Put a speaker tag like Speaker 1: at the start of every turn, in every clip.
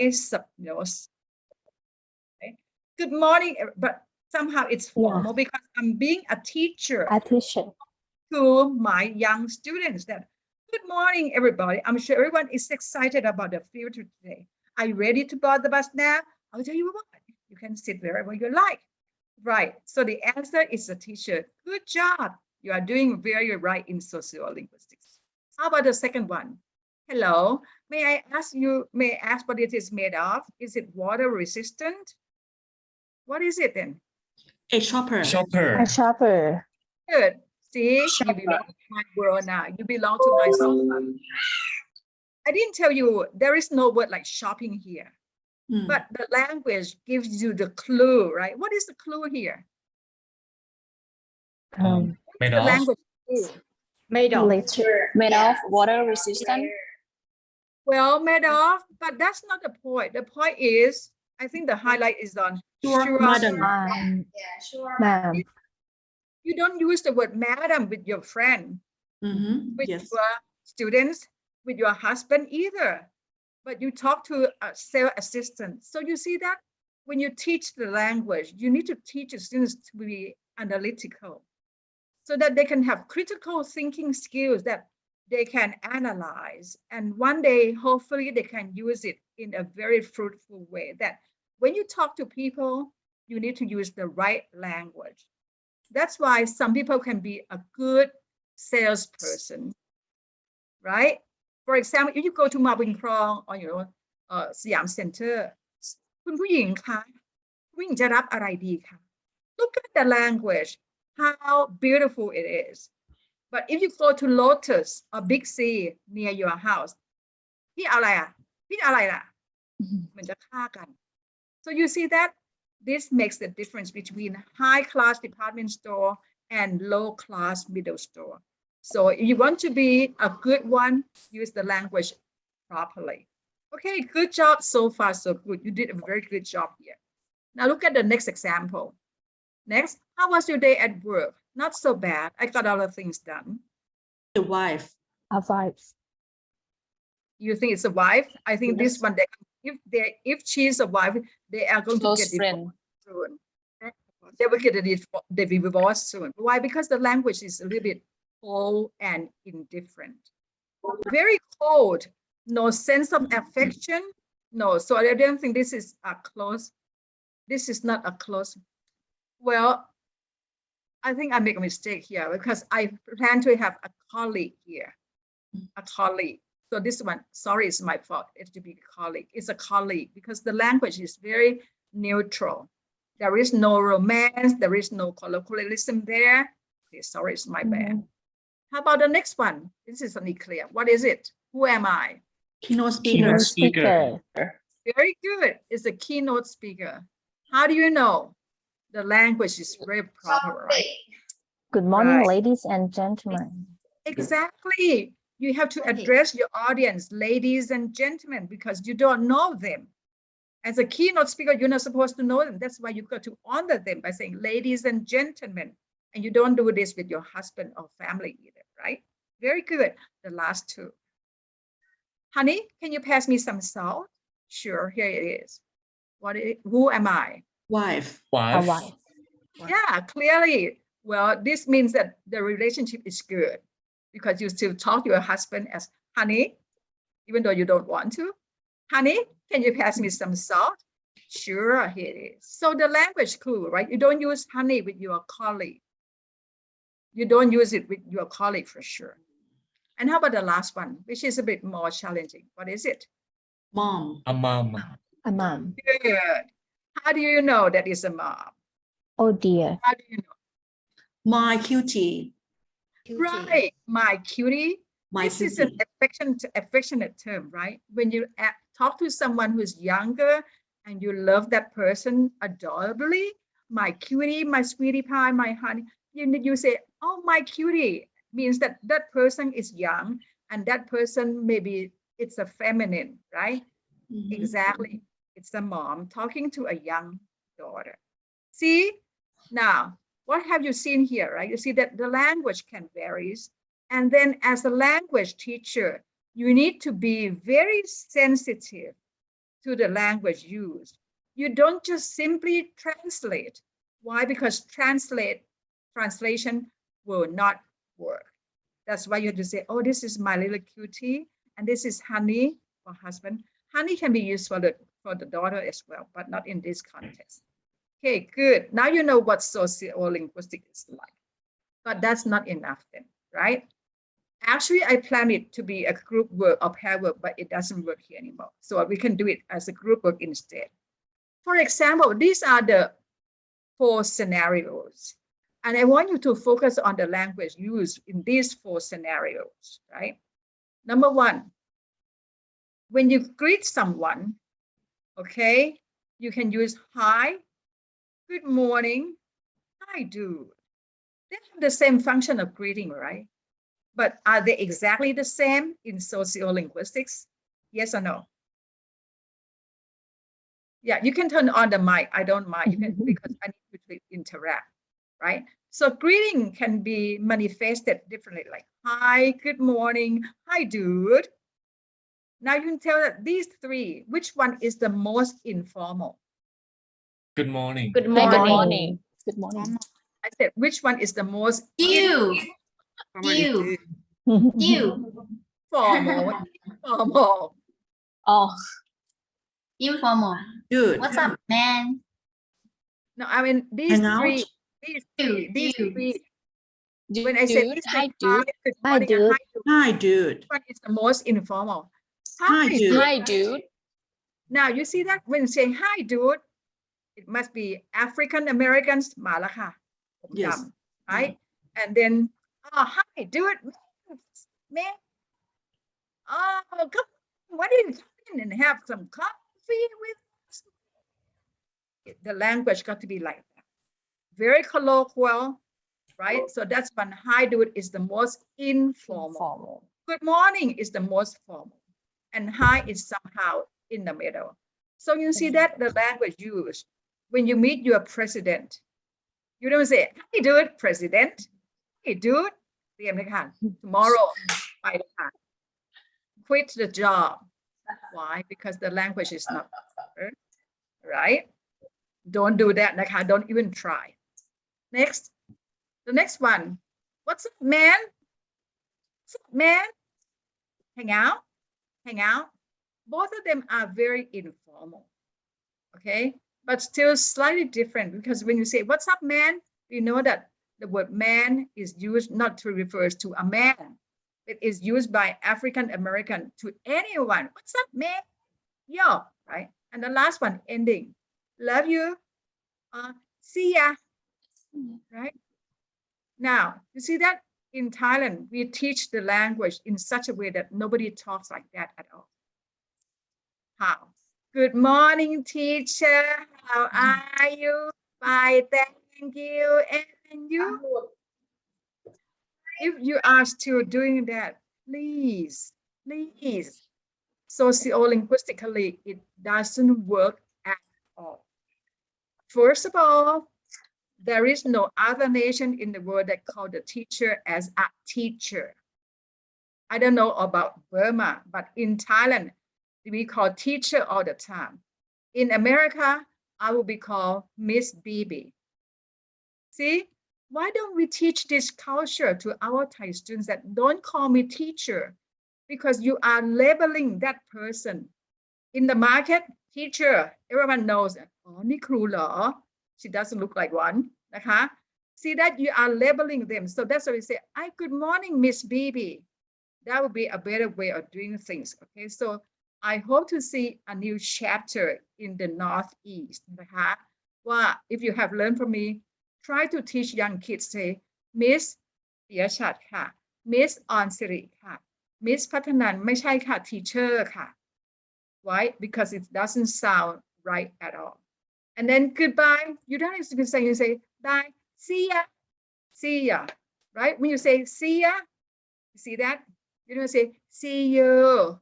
Speaker 1: subnose. Okay. Good morning, but somehow it's formal because I'm being a teacher. To my young students that good morning, everybody. I'm sure everyone is excited about the future today. Are you ready to board the bus now? I'll tell you what, you can sit wherever you like. Right. So the answer is the teacher. Good job. You are doing very right in sociolinguistics. How about the second one? Hello. May I ask what it is made of? Is it water resistant? What is it then?
Speaker 2: A chopper.
Speaker 3: A chopper.
Speaker 1: Good. See, you belong to my world now. You belong to my soul. I didn't tell you there is no word like shopping here, but the language gives you the clue, right? What is the clue here?
Speaker 3: Made
Speaker 1: the
Speaker 3: of.
Speaker 1: Language clue?
Speaker 4: Made of.
Speaker 5: Made of, water resistant.
Speaker 1: Well, made of, but that's not the point. The point is, I think the highlight is on
Speaker 2: Sure, madam.
Speaker 5: Ma'am.
Speaker 1: You don't use the word madam with your friend, with
Speaker 2: Yes.
Speaker 1: your students, with your husband either. But you talk to a sales assistant. So you see that when you teach the language, you need to teach the students to be analytical so that they can have critical thinking skills that they can analyze. And one day, hopefully, they can use it in a very fruitful way. That when you talk to people, you need to use the right language. That's why some people can be a good salesperson, right? For example, if you go to Ma Bueng Krong or Siam Center, คุณผู้หญิงคะผู้หญิงจะรับอะไรดีคะ Look at the language, how beautiful it is. But if you go to Lotus or Big C near your house, พี่อะไรอ่ะพี่อะไรล่ะมันจะฆ่ากัน So you see that this makes the difference between high-class department store and low-class middle store. So if you want to be a good one, use the language properly. Okay, good job so far, so good. You did a very good job here. Now look at the next example. Next, how was your day at work? Not so bad. I got all the things done.
Speaker 2: The wife.
Speaker 5: A wife.
Speaker 1: You think it's a wife? I think this one, if she's a wife, they are going
Speaker 5: Close
Speaker 1: to get
Speaker 5: friend.
Speaker 1: soon. They will get the divorce soon. Why? Because the language is a little bit cold and indifferent. Very cold, no sense of affection. No, so I don't think this is a close. This is not a close. Well, I think I make a mistake here because I plan to have a colleague here. A colleague. So this one, sorry, it's my fault. It's to be a colleague. It's a colleague because the language is very neutral. There is no romance. There is no colloquialism there. Okay, sorry, it's my bad. How about the next one? This is only clear. What is it? Who am I?
Speaker 2: Keynote speaker.
Speaker 3: Keynote speaker.
Speaker 1: Very good. It's a keynote speaker. How do you know? The language is very proper, right?
Speaker 5: Good morning,
Speaker 1: Right.
Speaker 5: ladies and gentlemen.
Speaker 1: Exactly. You have to address your audience, ladies and gentlemen, because you don't know them. As a keynote speaker, you're not supposed to know them. That's why you've got to honor them by saying ladies and gentlemen. And you don't do this with your husband or family either, right? Very good. The last two. Honey, can you pass me some salt? Sure, here it is. Who am I?
Speaker 2: Wife.
Speaker 5: A
Speaker 3: Wife.
Speaker 5: wife.
Speaker 1: Yeah, clearly. Well, this means that the relationship is good because you still talk to your husband as honey, even though you don't want to. Honey, can you pass me some salt? Sure, here it is. So the language clue, right? You don't use honey with your colleague. You don't use it with your colleague for sure. And how about the last one, which is a bit more challenging? What is it?
Speaker 2: Mom.
Speaker 3: A mom.
Speaker 5: A mom.
Speaker 1: Good. How do you know that is a mom?
Speaker 5: Oh dear.
Speaker 1: How do you know?
Speaker 2: My cutie.
Speaker 1: Right, my cutie.
Speaker 2: My
Speaker 1: This is an affectionate term, right? When you talk to someone who's younger and you love that person adorably, my cutie, my sweetie pie, my honey, you say, oh, my cutie, means that that person is young and that person maybe it's a feminine, right? Exactly. It's a mom talking to a young daughter. See, now, what have you seen here, right? You see that the language can vary. And then as a language teacher, you need to be very sensitive to the language used. You don't just simply translate. Why? Because translation will not work. That's why you have to say, oh, this is my little cutie, and this is honey for husband. Honey can be used for the daughter as well, but not in this context. Okay, good. Now you know what sociolinguistics is like, but that's not enough then, right? Actually, I plan it to be a group work or pair work, but it doesn't work here anymore. So we can do it as a group work instead. For example, these are the 4 scenarios. And I want you to focus on the language used in these 4 scenarios, right? Number 1, when you greet someone, okay, you can use hi, good morning, hi, dude. They have the same function of greeting, right? But are they exactly the same in sociolinguistics? Yes or no? Yeah, you can turn on the mic. I don't mind. You can, because I need to interact, right? So greeting can be manifested differently, like hi, good morning, hi, dude. Now you can tell that these 3, which one is the most informal?
Speaker 4: Good morning.
Speaker 3: Good
Speaker 5: morning.
Speaker 3: morning. Good morning.
Speaker 1: I said, which one is the most
Speaker 6: You.
Speaker 1: informal?
Speaker 3: Oh,
Speaker 6: Informal.
Speaker 2: Dude.
Speaker 6: What's up, man?
Speaker 1: No, I mean these
Speaker 2: Hang out.
Speaker 1: 3. These
Speaker 6: Dude.
Speaker 1: 3. When I say
Speaker 3: dude, hi, dude.
Speaker 1: good
Speaker 5: Hi,
Speaker 1: morning, and
Speaker 5: dude.
Speaker 2: Hi, dude.
Speaker 1: which one is the most informal?
Speaker 2: Hi, dude.
Speaker 3: Hi, dude.
Speaker 1: Now you see that when saying hi, dude, it must be African Americans, มาแล้วค่ะ
Speaker 2: Yes.
Speaker 1: right? And then, oh, hi, dude, man. Oh, come on, why didn't you come in and have some coffee with us? The language got to be like that. Very colloquial, right? So that's when hi, dude is the most informal. Good morning is the most formal. And hi is somehow in the middle. So you see that the language used when you meet your president, you don't say, hi, dude, president. Hey, dude, tomorrow, quit the job. Why? Because the language is not clear, right? Don't do that,นะคะ. Don't even try. Next, the next one. What's up, man? What's up, man? Hang out, hang out. Both of them are very informal, okay? But still slightly different, because when you say, what's up, man? You know that the word man is used not to refer to a man. It is used by African American to anyone. What's up, man? Yo, right? And the last one, ending. Love you. See ya. Right? Now, you see that in Thailand, we teach the language in such a way that nobody talks like that at all. How? Good morning, teacher. How are you? Fine, thank you. And you? If you are still doing that, please, sociolinguistically, it doesn't work at all. First of all, there is no other nation in the world that call the teacher as a teacher. I don't know about Burma, but in Thailand, we call teacher all the time. In America, I will be called Miss BB. See, why don't we teach this culture to our Thai students that don't call me teacher, because you are labeling that person. In the market, teacher, everyone knows, oh, นี่ครูเหรอ? She doesn't look like one,นะคะ. See that you are labeling them. So that's why we say, good morning, Miss BB. That would be a better way of doing things, okay? So I hope to see a new chapter in the Northeast,นะคะ. Well, if you have learned from me, try to teach young kids, say, Miss ปิยชัดค่ะ Miss ออนสิริค่ะ Miss พัฒนันท์ไม่ใช่ค่ะ teacher ค่ะ. Why? Because it doesn't sound right at all. And then goodbye, you don't have to say, you say, bye, see ya, right? When you say, see ya, you see that? You don't say, see you.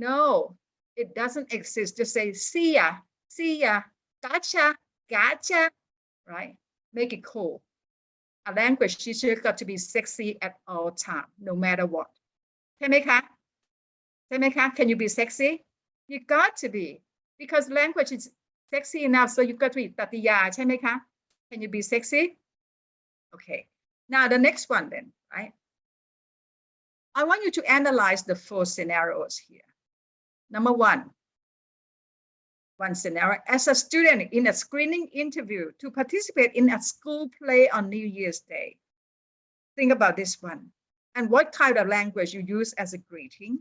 Speaker 1: No, it doesn't exist. Just say, see ya, gotcha, right? Make it cool. A language teacher got to be sexy at all time, no matter what. ใช่ไหมคะ? Can you be sexy? You got to be. because language is sexy enough, so you've got to be ตติยา ใช่ไหมคะ Can you be sexy? Okay. Now the next one then, right? I want you to analyze the 4 scenarios here. Number one scenario, as a student in a screening interview to participate in a school play on New Year's Day. Think about this one. And what kind of language you use as a greeting.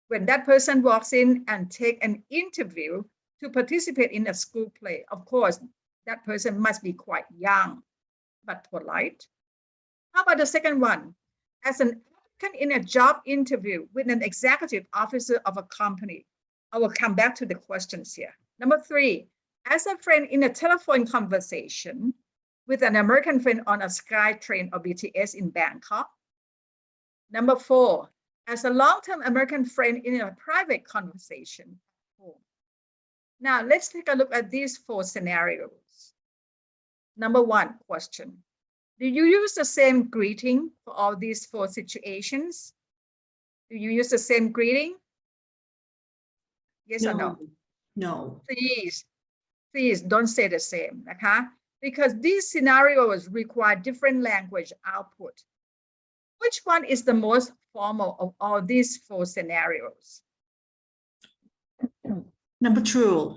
Speaker 1: When that person walks in and take an interview to participate in a school play, of course, that person must be quite young, but polite. How about the second one? As an applicant in a job interview with an executive officer of a company. I will come back to the questions here. Number 3, as a friend in a telephone conversation with an American friend on a SkyTrain or BTS in Bangkok. Number 4, as a long-term American friend in a private conversation. Now, let's take a look at these 4 scenarios. Number 1 question. Do you use the same greeting for all these 4 situations? Do you use the same greeting? Yes or no?
Speaker 2: No.
Speaker 1: Please don't say the same, okay? Because these scenarios require different language output. Which one is the most formal of all these 4 scenarios?
Speaker 2: Number 2.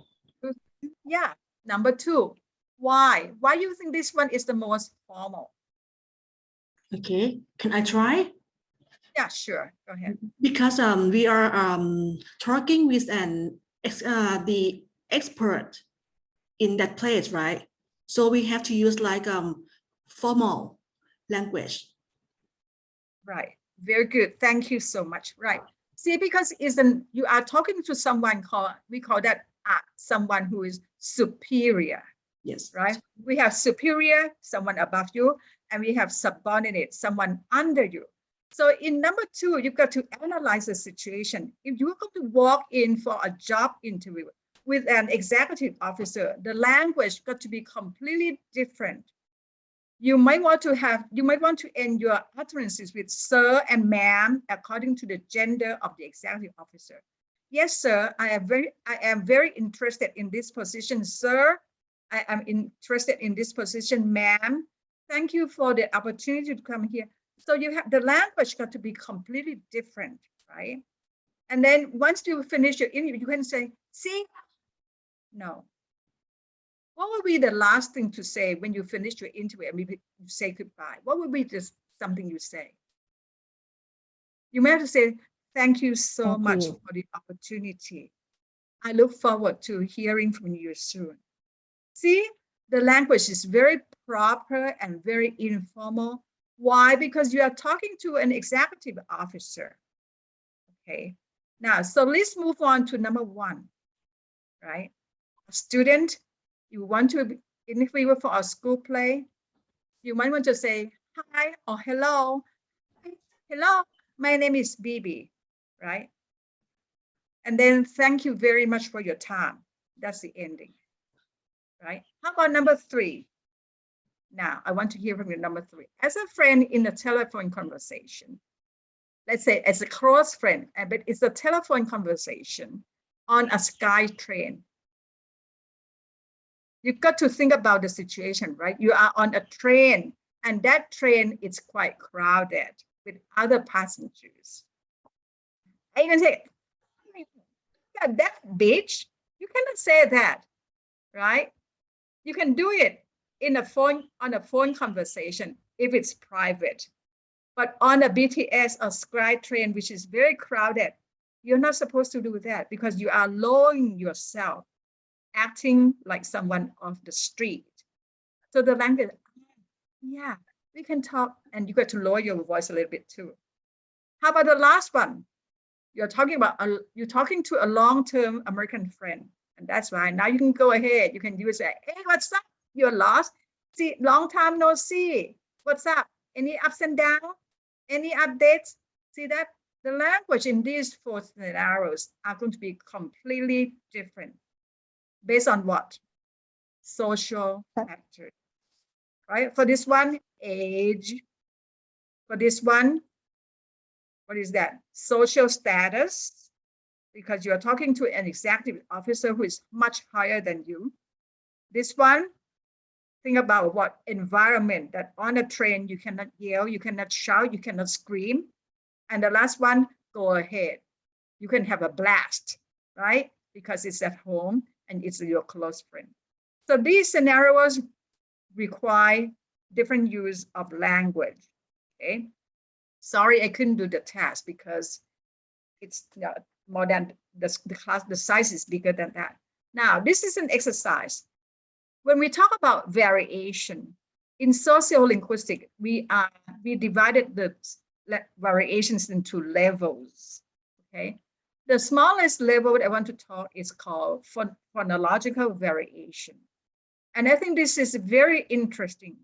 Speaker 1: Yeah, number 2. Why? Why do you think this one is the most formal?
Speaker 2: Okay, can I try?
Speaker 1: Yeah, sure. Go ahead.
Speaker 2: Because we are talking with the expert in that place, right? So we have to use like formal language.
Speaker 1: Right. Very good. Thank you so much. Right. See, because you are talking to someone we call that someone who is superior.
Speaker 2: Yes.
Speaker 1: Right. We have superior, someone above you, and we have subordinate, someone under you. So in number 2, you've got to analyze the situation. If you're going to walk in for a job interview with an executive officer, the language got to be completely different. You might want to end your utterances with sir and ma'am according to the gender of the executive officer. Yes, sir, I am very interested in this position, sir. I am interested in this position, ma'am. Thank you for the opportunity to come here. So you have the language got to be completely different, right? And then once you finish your interview, you can say, see, no. What would be the last thing to say when you finish your interview and maybe you say goodbye? What would be just something you say? You may have to say, thank you so much for the opportunity. I look forward to hearing from you soon. See, the language is very proper and very informal. Why? Because you are talking to an executive officer. Okay. Now, so let's move on to number 1, right? A student, you want to interview for a school play. You might want to say, hi or hello. Hello, my name is Bibi, right? And then thank you very much for your time. That's the ending, right? How about number 3? Now, I want to hear from you, number 3. As a friend in a telephone conversation, let's say as a close friend, but it's a telephone conversation on a SkyTrain. You've got to think about the situation, right? You are on a train, and that train is quite crowded with other passengers. And you can say, yeah, that bitch. You cannot say that, right? You can do it on a phone conversation if it's private. But on a BTS or SkyTrain, which is very crowded, you're not supposed to do that because you are lowering yourself, acting like someone off the street. So the language, yeah, we can talk, and you got to lower your voice a little bit too. How about the last one? You're talking to a long-term American friend, and that's right. Now you can go ahead. You can use that. Hey, what's up? You're lost. See, long time no see. What's up? Any ups and downs? Any updates? See that? The language in these 4 scenarios are going to be completely different. Based on what? Social factors, right? For this one, age. For this one, what is that? Social status. because you're talking to an executive officer who is much higher than you. This one, think about what environment, that on a train, you cannot yell, you cannot shout, you cannot scream. And the last one, go ahead. You can have a blast, right? Because it's at home and it's your close friend. So these scenarios require different use of language, okay? Sorry, I couldn't do the task because it's more than the class, the size is bigger than that. Now, this is an exercise. When we talk about variation, in sociolinguistics, we divided the variations into levels, okay? The smallest level that I want to talk is called phonological variation. And I think this is very interesting.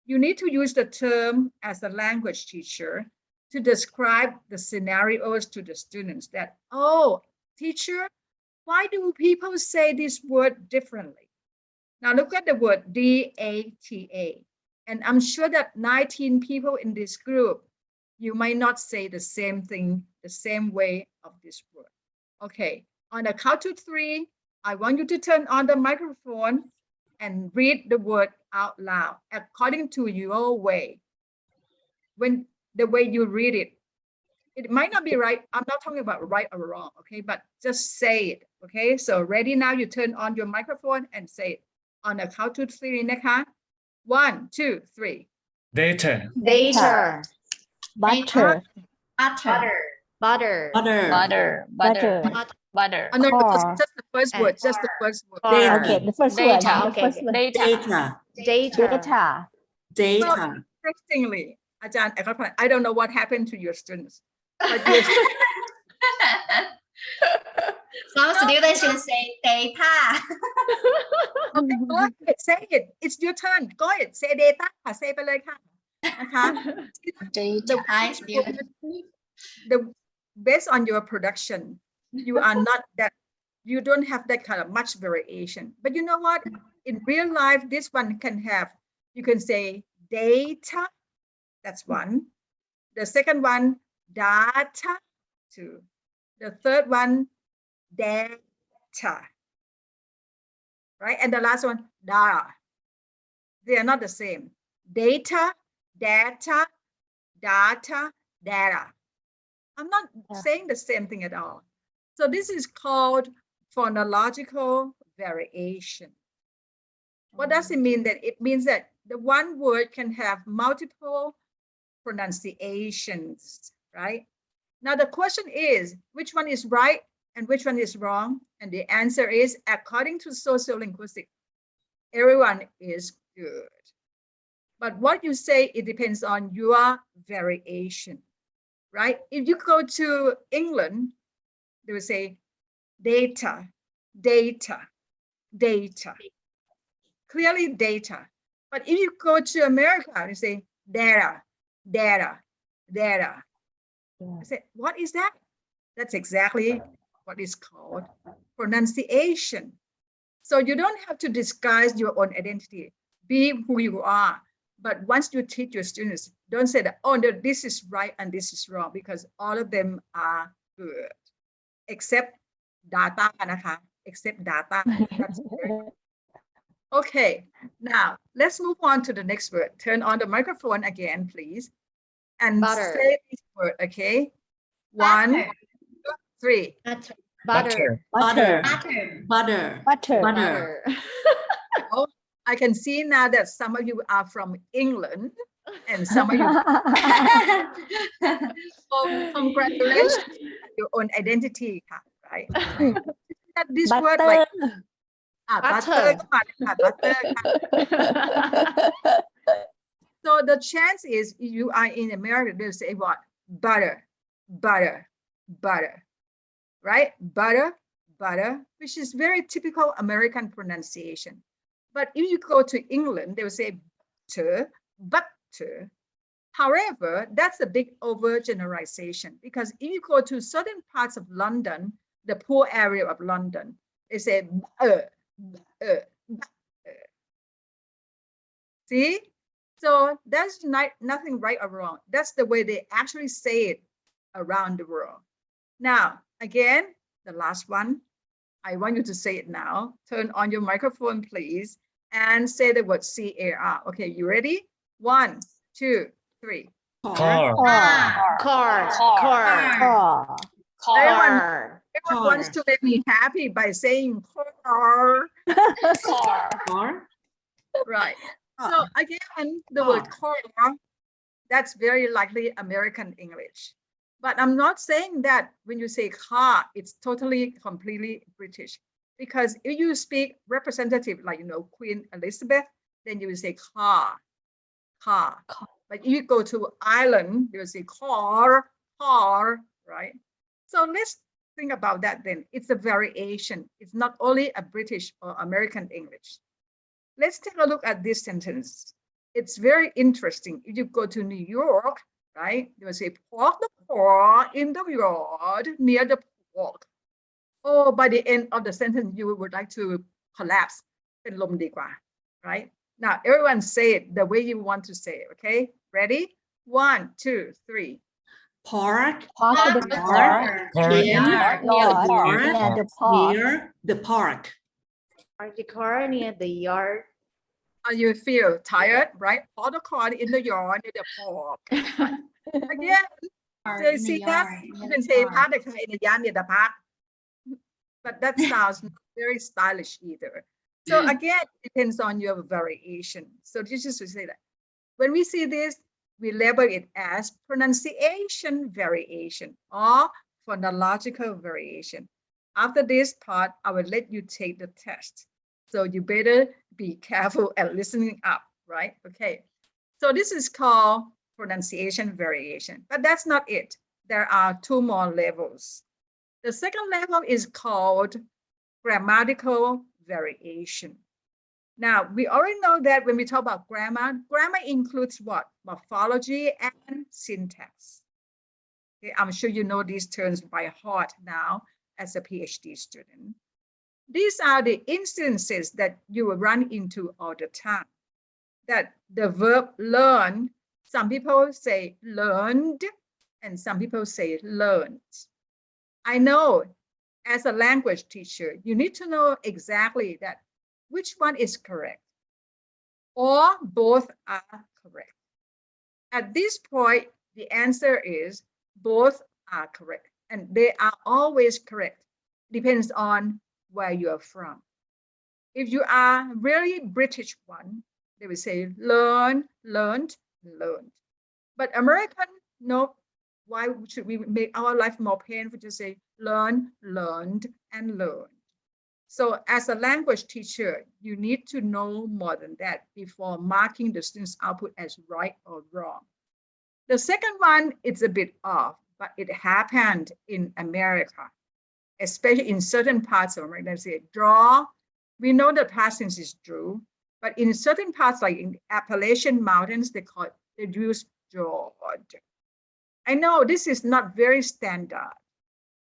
Speaker 1: You need to use the term as a language teacher to describe the scenarios to the students that, oh, teacher, why do people say this word differently? Now look at the word data. And I'm sure that 19 people in this group, you might not say the same thing, the same way of this word. Okay, on a count to 3, I want you to turn on the microphone and read the word out loud according to your way. When the way you read it, it might not be right. I'm not talking about right or wrong, okay? But just say it, okay? So ready now, you turn on your microphone and say it. On a count to 3,นะคะ? 1, 2, 3.
Speaker 4: Data.
Speaker 3: Data.
Speaker 5: Butter.
Speaker 6: Butter.
Speaker 3: Butter.
Speaker 2: Butter.
Speaker 3: Butter.
Speaker 1: Oh, no,
Speaker 5: Car.
Speaker 1: just the first word, just the first word.
Speaker 2: Data.
Speaker 5: Okay, the first word.
Speaker 3: Data.
Speaker 5: The
Speaker 3: Okay.
Speaker 5: first word.
Speaker 2: Data.
Speaker 3: Data.
Speaker 2: Data.
Speaker 1: Interestingly, Ajahn, I don't know what happened to your students, but your
Speaker 6: Some students should say data.
Speaker 1: okay, go ahead, say it. It's your turn. Go ahead, say data. Sayไปเลยค่ะ นะคะ
Speaker 6: Data. Hi, student.
Speaker 1: Based on your production, you are not that, you don't have that kind of much variation. But you know what? In real life, this one can have, you can say data, that's one. The second one, data, 2. The third one, data, right? And the last one, data. They are not the same. Data, data, data, data. I'm not saying the same thing at all. So this is called phonological variation. What does it mean? That it means that the one word can have multiple pronunciations, right? Now the question is, which one is right and which one is wrong? And the answer is, according to sociolinguistics, everyone is good. But what you say, it depends on your variation, right? If you go to England, they will say data, data, data. Clearly data. But if you go to America, you say data, data, data. I say, what is that? That's exactly what is called pronunciation. So you don't have to disguise your own identity. Be who you are. But once you teach your students, don't say that, oh, no, this is right and this is wrong, because all of them are good, except data,นะคะ, except data. That's very okay, now let's move on to the next word. Turn on the microphone again, please. And
Speaker 3: Butter.
Speaker 1: say this word, okay? 1, 2, 3.
Speaker 3: Butter.
Speaker 2: Butter.
Speaker 6: Butter.
Speaker 2: Butter.
Speaker 5: Butter.
Speaker 2: Butter.
Speaker 1: Oh, I can see now that some of you are from England and some of you, congratulations on your own identity, right? That this word like butter. Butter. So the chance is, you are in America, they'll say what? Butter, butter, butter, right? Butter, butter, which is very typical American pronunciation. But if you go to England, they will say butter, butter. However, that's a big overgeneralization, because if you go to certain parts of London, the poor area of London, they say see? So that's nothing right or wrong. That's the way they actually say it around the world. Now, again, the last one. I want you to say it now. Turn on your microphone, please, and say the word CAR. Okay, you ready? 1, 2, 3.
Speaker 4: Car.
Speaker 3: Car.
Speaker 1: Everyone
Speaker 2: Car.
Speaker 1: wants to make me happy by saying car.
Speaker 2: Car.
Speaker 1: Right.
Speaker 2: Ah.
Speaker 1: So again, the word car, that's very likely American English. But I'm not saying that when you say car, it's totally, completely British. Because if you speak representative, like, Queen Elizabeth, then you will say car. But if you go to Ireland, you will say car, right? So let's think about that then. It's a variation. It's not only a British or American English. Let's take a look at this sentence. It's very interesting. If you go to New York, right, they will say, park the car in the yard near the park. Oh, by the end of the sentence, you would like to collapse. เป็นลมดีกว่า right? Now, everyone say it the way you want to say it, okay? Ready? 1, 2, 3.
Speaker 2: Park.
Speaker 5: Park the car.
Speaker 2: In
Speaker 5: Near the park.
Speaker 2: near the park.
Speaker 3: Park the car near the yard.
Speaker 1: You feel tired, right? Park the car in the yard near the park. Again, so see that? You can say park the car in the yard near the park. But that sounds not very stylish either. So again, it depends on your variation. So this is to say that when we see this, we label it as pronunciation variation or phonological variation. After this part, I will let you take the test. So you better be careful and listening up, right? Okay. So this is called pronunciation variation, but that's not it. There are 2 more levels. The second level is called grammatical variation. Now, we already know that when we talk about grammar includes what? Morphology and syntax. Okay, I'm sure you know these terms by heart now as a PhD student. These are the instances that you will run into all the time. That the verb learn, some people say learned, and some people say learned. I know as a language teacher, you need to know exactly that which one is correct, or both are correct. At this point, the answer is both are correct, and they are always correct. Depends on where you are from. If you are really British one, they will say learn, learned, learned. But American, no. Why should we make our life more painful to say learn, learned, and learned? So as a language teacher, you need to know more than that before marking the student's output as right or wrong. The second one is a bit off, but it happened in America, especially in certain parts of America. They say draw. We know the past tense is drew, but in certain parts, like in the Appalachian Mountains, they use drawed. I know this is not very standard,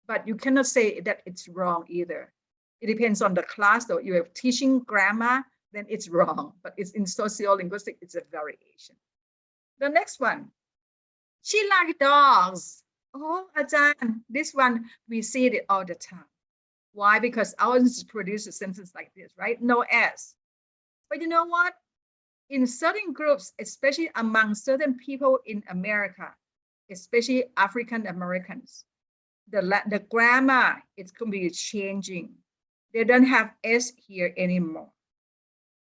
Speaker 1: but you cannot say that it's wrong either. It depends on the class, though. You are teaching grammar, then it's wrong, but it's in sociolinguistics, it's a variation. The next one, she likes dogs. Oh, Ajahn, this one, we see it all the time. Why? Because ours produce a sentence like this, right? No S. But you know what? In certain groups, especially among certain people in America, especially African Americans, the grammar is going to be changing. They don't have S here anymore.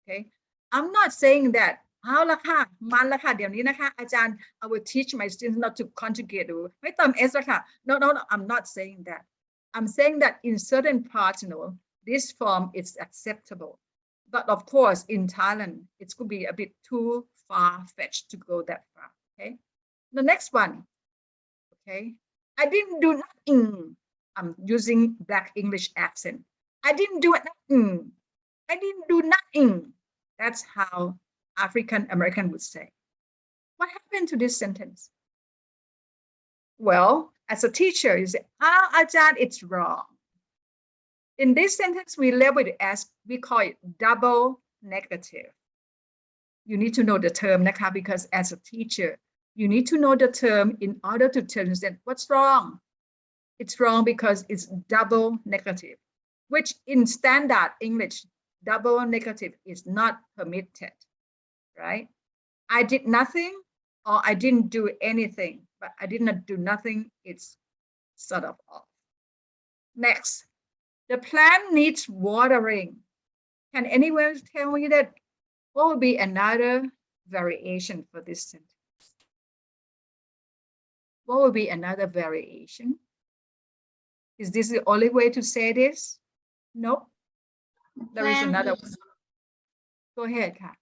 Speaker 1: Okay, I'm not saying that เอาละค่ะมันละค่ะเดี๋ยวนี้นะคะอาจารย์ I will teach my students not to conjugate ไม่เติม S ละค่ะ no I'm not saying that. I'm saying that in certain parts, this form is acceptable. But of course, in Thailand, it's going to be a bit too far-fetched to go that far. Okay, the next one. Okay, I didn't do nothing. I'm using Black English accent. I didn't do nothing. I didn't do nothing. That's how African American would say. What happened to this sentence? Well, as a teacher, you say, Ajahn, it's wrong. In this sentence, we label it as, we call it double negative. You need to know the term,นะคะ, because as a teacher, you need to know the term in order to tell them what's wrong. It's wrong because it's double negative, which in standard English, double negative is not permitted, right? I did nothing or I didn't do anything, but I did not do nothing. It's sort of off. Next, the plant needs watering. Can anyone tell me that what would be another variation for this sentence? What would be another variation? Is this the only way to say this? Nope. There is another one. Go ahead, Kat.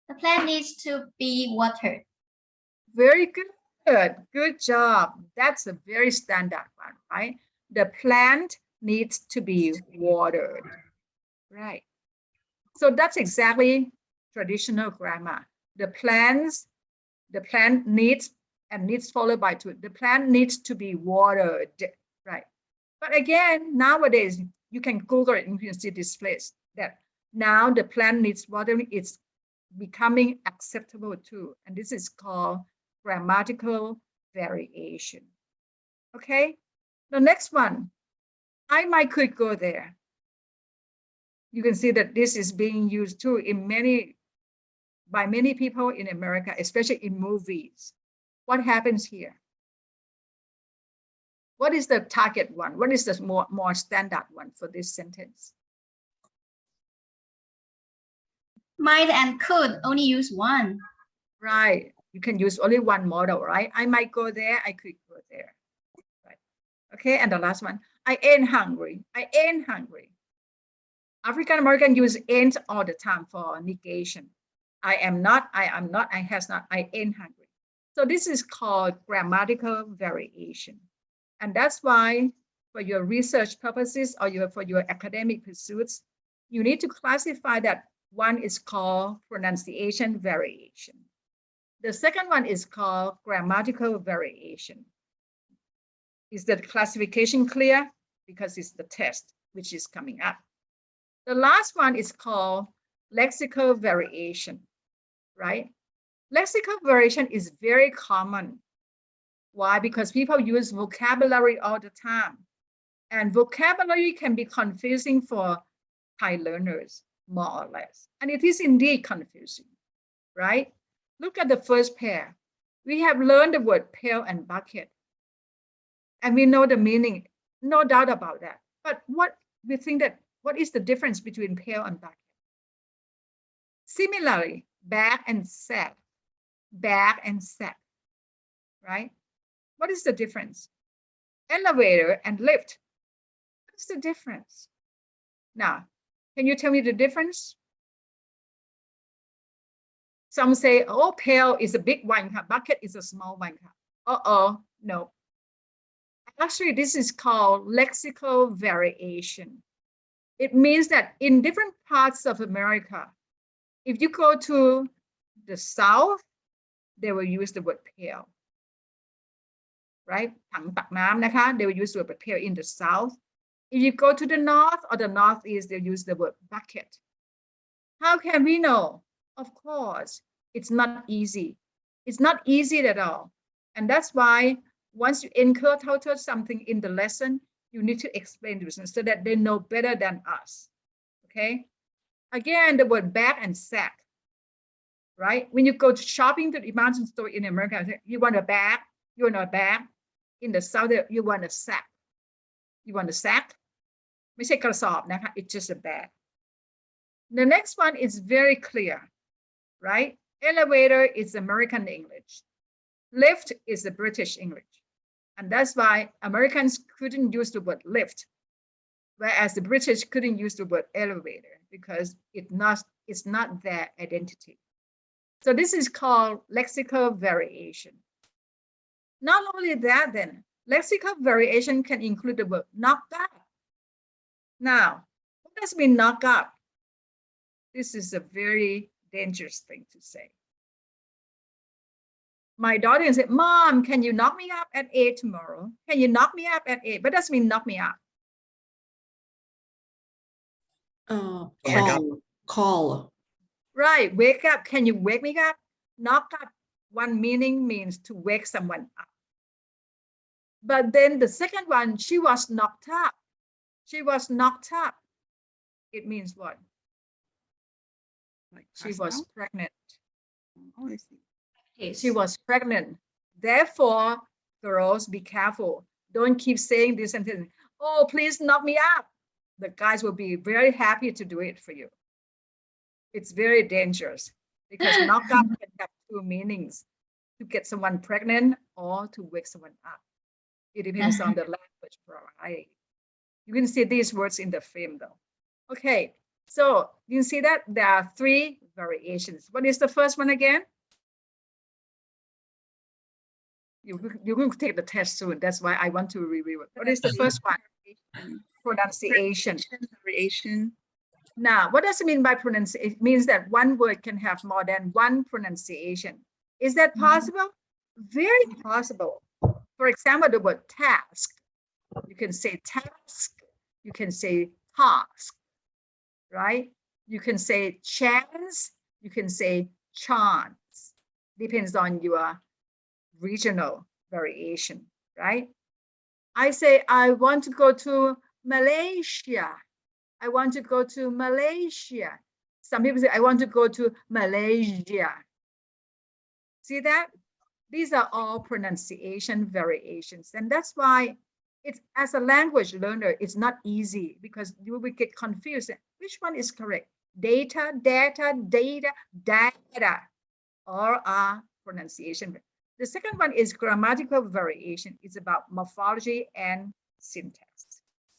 Speaker 6: The plant needs to be watered.
Speaker 1: Very good. Good job. That's a very standard one, right? The plant needs to be watered. Right. So that's exactly traditional grammar. The plant needs, and needs followed by to. The plant needs to be watered. Right. But again, nowadays, you can Google it and you can see this place that now the plant needs watering. It's becoming acceptable too. And this is called grammatical variation. Okay. The next one, I might could go there. You can see that this is being used too in by many people in America, especially in movies. What happens here? What is the target one? What is the more standard one for this sentence?
Speaker 6: Might and could only use one.
Speaker 1: Right. You can use only one model, right? I might go there. I could go there. Right. Okay. And the last one, I ain't hungry. I ain't hungry. African American use ain't all the time for negation. I am not, I has not, I ain't hungry. So this is called grammatical variation. And that's why for your research purposes or for your academic pursuits, you need to classify that one is called pronunciation variation. The second one is called grammatical variation. Is the classification clear? Because it's the test which is coming up. The last one is called lexical variation, right? Lexical variation is very common. Why? Because people use vocabulary all the time. And vocabulary can be confusing for Thai learners, more or less. And it is indeed confusing, right? Look at the first pair. We have learned the word pail and bucket. And we know the meaning, no doubt about that. But what is the difference between pail and bucket? Similarly, bag and sack, right? What is the difference? Elevator and lift. What's the difference? Now, can you tell me the difference? Some say, oh, pail is a big one, bucket is a small one. No. Actually, this is called lexical variation. It means that in different parts of America, if you go to the South, they will use the word pail, right? They will use the word pail in the South. If you go to the North or the Northeast, they use the word bucket. How can we know? Of course, it's not easy. It's not easy at all. And that's why once you encounter something in the lesson, you need to explain to them so that they know better than us, okay? Again, the word bag and sack, right? When you go shopping to the department store in America, you want a bag, you want a bag. In the South, you want a sack. You want a sack? ไม่ใช่กระสอบนะคะ it's just a bag. The next one is very clear, right? Elevator is American English. Lift is the British English. And that's why Americans couldn't use the word lift, whereas the British couldn't use the word elevator because it's not their identity. So this is called lexical variation. Not only that, then, lexical variation can include the word knock up. Now, what does mean knock up? This is a very dangerous thing to say. My daughter said, Mom, can you knock me up at 8 tomorrow? Can you knock me up at 8? What does mean knock me up?
Speaker 2: Call.
Speaker 1: Right, wake up. Can you wake me up? Knock up, one meaning means to wake someone up. But then the second one, she was knocked up. She was knocked up. It means what?
Speaker 2: Like
Speaker 1: She
Speaker 2: passed
Speaker 1: was
Speaker 2: out?
Speaker 1: pregnant.
Speaker 2: Oh, I see.
Speaker 1: She was pregnant. Therefore, girls, be careful. Don't keep saying this sentence. Oh, please knock me up. The guys will be very happy to do it for you. It's very dangerous because knock up can have two meanings: to get someone pregnant or to wake someone up. It depends on the language variety. You can see these words in the film though. Okay, so you can see that there are three variations. What is the first one again? You're going to take the test soon. That's why I want to review it. What is the first one? Pronunciation.
Speaker 2: Variation.
Speaker 1: Now, what does it mean by pronunciation? It means that one word can have more than one pronunciation. Is that possible? Very possible. For example, the word task. You can say task. You can say task, right? You can say chance. You can say chance. Depends on your regional variation, right? I say, I want to go to Malaysia. I want to go to Malaysia. Some people say, I want to go to Malaysia. See that? These are all pronunciation variations. And that's why it's, as a language learner, it's not easy because you will get confused. Which one is correct? Data, data, data, data, or are pronunciation. The second one is grammatical variation. It's about morphology and syntax.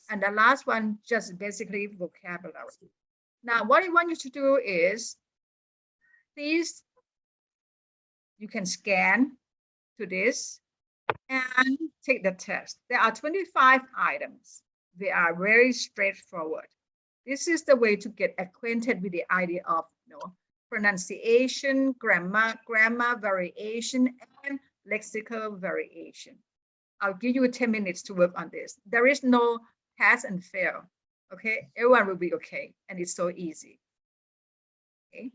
Speaker 1: And the last one, just basically vocabulary. Now, what I want you to do is, please, you can scan to this and take the test. There are 25 items. They are very straightforward. This is the way to get acquainted with the idea of pronunciation, grammar variation, and lexical variation. I'll give you 10 minutes to work on this. There is no pass and fail. Okay, everyone will be okay, and it's so easy. Okay.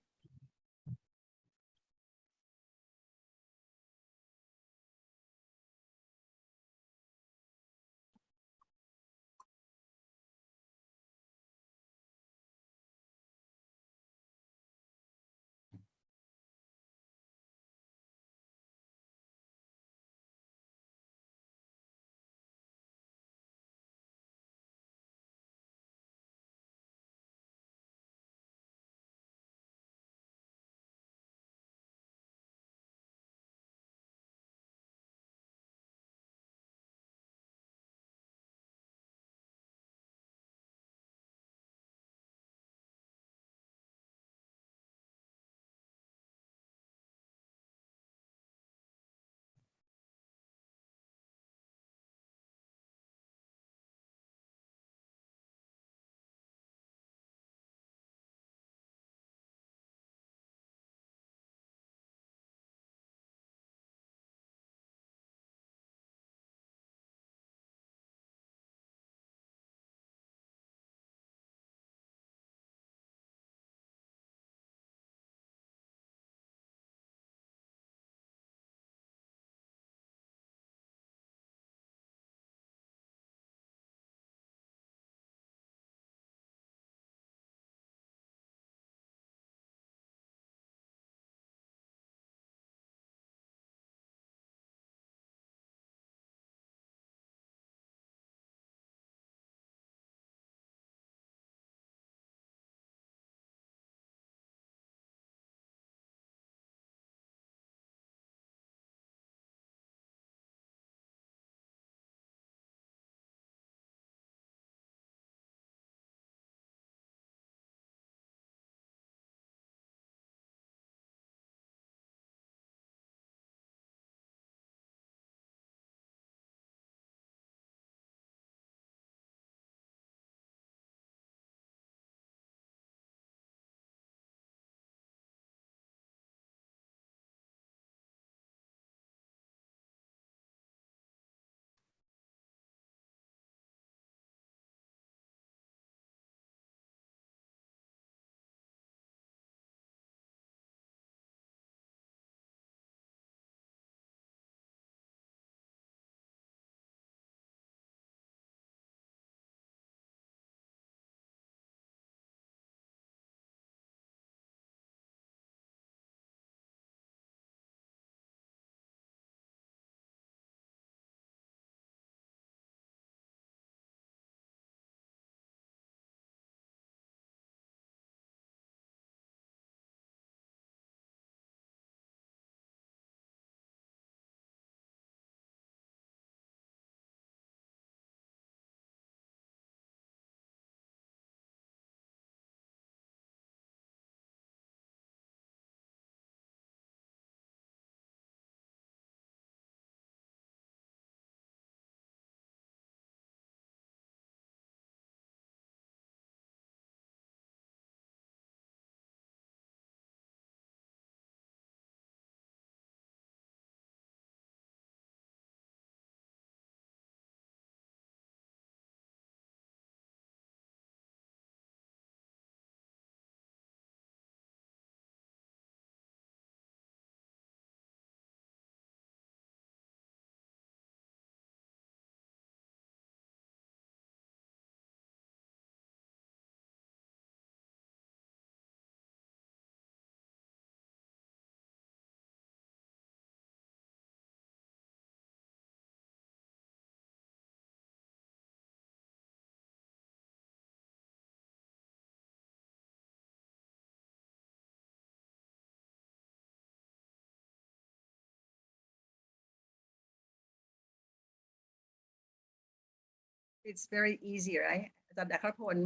Speaker 1: it's very easy right อาจารย์อัครพล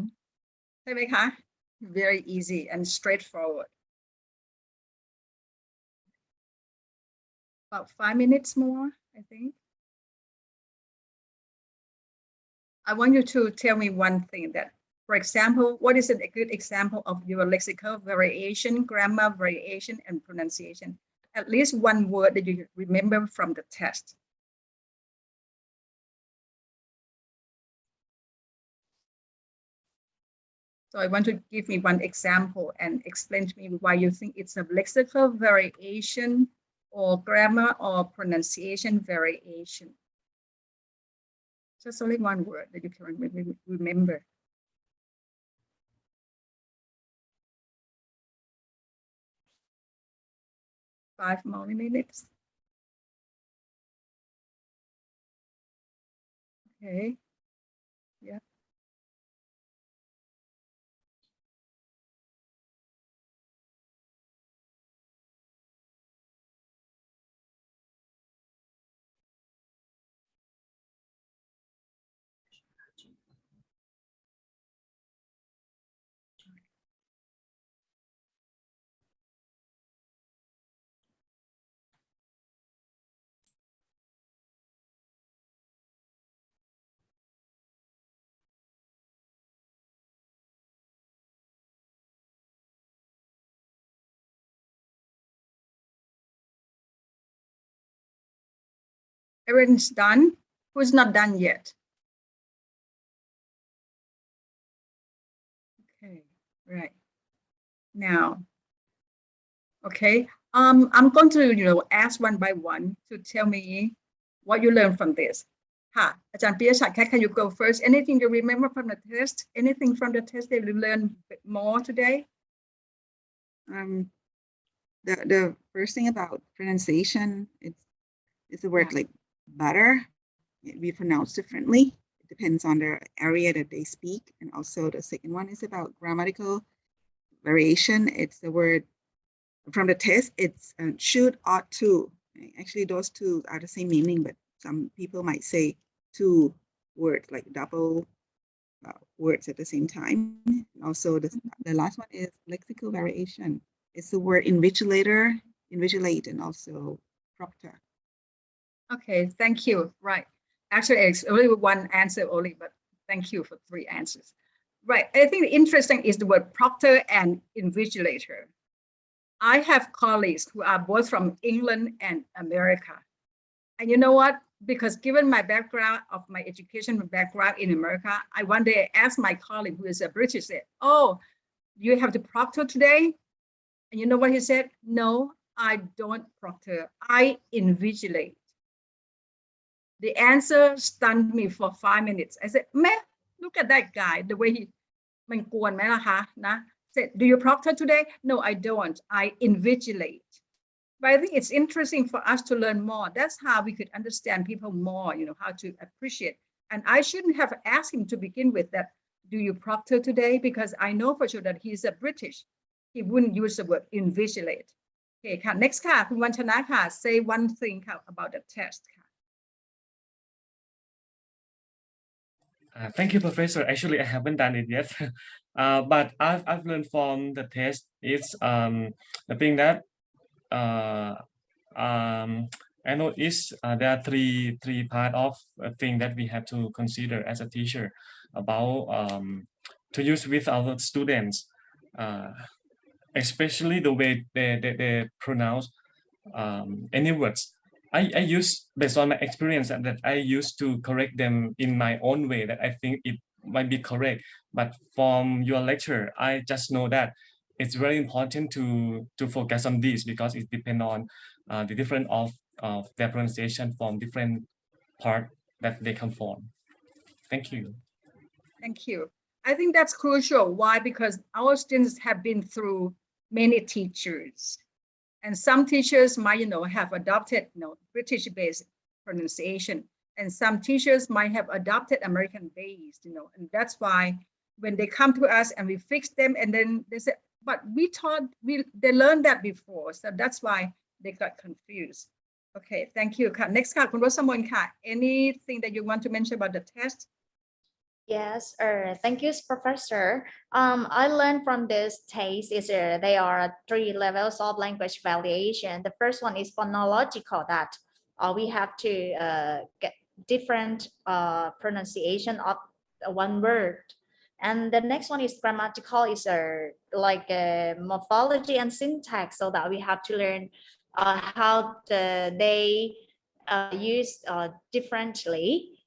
Speaker 1: ใช่ไหมคะ very easy and straightforward about 5 minutes more I think I want you to tell me one thing that for example what is a good example of your lexical variation grammar variation and pronunciation at least one word that you remember from the test So I want to give me one example and explain to me why you think it's a lexical variation or grammar or pronunciation variation. Just only one word that you can remember. Five more minutes. Okay. Yeah. Everyone's done. Who's not done yet? Okay, right. Now, okay. I'm going to, ask one by one to tell me what you learned from this. Ha, Ajahn Piyashat, can you go first? Anything you remember from the test? Anything from the test that you learned more today?
Speaker 7: The first thing about pronunciation, it's the word like butter. We pronounce differently. It depends on the area that they speak. And also the second one is about grammatical variation. It's the word from the test. It's should, ought to. Actually, those two are the same meaning, but some people might say two words like double words at the same time. And also the last one is lexical variation. It's the word invigilator, invigilate, and also proctor.
Speaker 1: Okay, thank you. Right. Actually, it's only one answer only, but thank you for 3 answers. Right. I think interesting is the word proctor and invigilator. I have colleagues who are both from England and America. And you know what? Because given my background of my education background in America, I one day asked my colleague who is a British, said, oh, you have to proctor today? And you know what he said? No, I don't proctor. I invigilate. The answer stunned me for 5 minutes. I said, man, look at that guy, the way he, มันกวนไหมล่ะคะนะ said, do you proctor today? No, I don't. I invigilate. But I think it's interesting for us to learn more. That's how we could understand people more, how to appreciate. And I shouldn't have asked him to begin with that, do you proctor today? Because I know for sure that he's a British. He wouldn't use the word invigilate. Okay, next ค่ะ คุณวัญชนะค่ะ say one thing about the test.
Speaker 4: Thank you, Professor. Actually, I haven't done it yet, but I've learned from the test. It's the thing that I noticed there are three part of a thing that we have to consider as a teacher about to use with our students, especially the way they pronounce any words. I use, based on my experience, that I used to correct them in my own way that I think it might be correct. But from your lecture, I just know that it's very important to focus on this because it depends on the difference of their pronunciation from different part that they come from. Thank you.
Speaker 1: Thank you. I think that's crucial. Why? Because our students have been through many teachers. And some teachers might, have adopted, British-based pronunciation. And some teachers might have adopted American-based, and that's why when they come to us and we fix them, and then they say, but they learned that before. So that's why they got confused. Okay, thank you. Next, Kun Rosamond, anything that you want to mention about the test?
Speaker 3: Yes, thank you, Professor. I learned from this taste is there are 3 levels of language variation. The first one is phonological, that we have to get different pronunciation of one word. And the next one is grammatical, is like morphology and syntax, so that we have to learn how they use differently.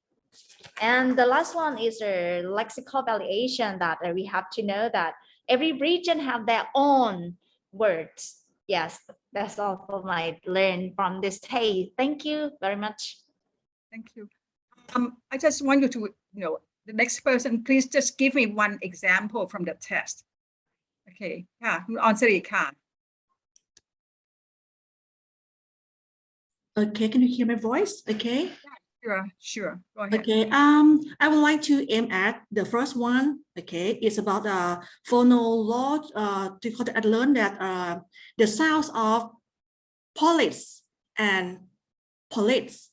Speaker 3: And the last one is a lexical variation, that we have to know that every region have their own words. Yes, that's all for my learn from this taste. Thank you very much.
Speaker 1: Thank you. I just want you to, the next person, please just give me one example from the test. Okay, yeah, answer it,ค่ะ.
Speaker 2: Okay, can you hear my voice? Okay.
Speaker 1: Sure. Go ahead.
Speaker 2: Okay. I would like to aim at the first one. Okay, it's about phonology. Because I learned that the sounds of police and police.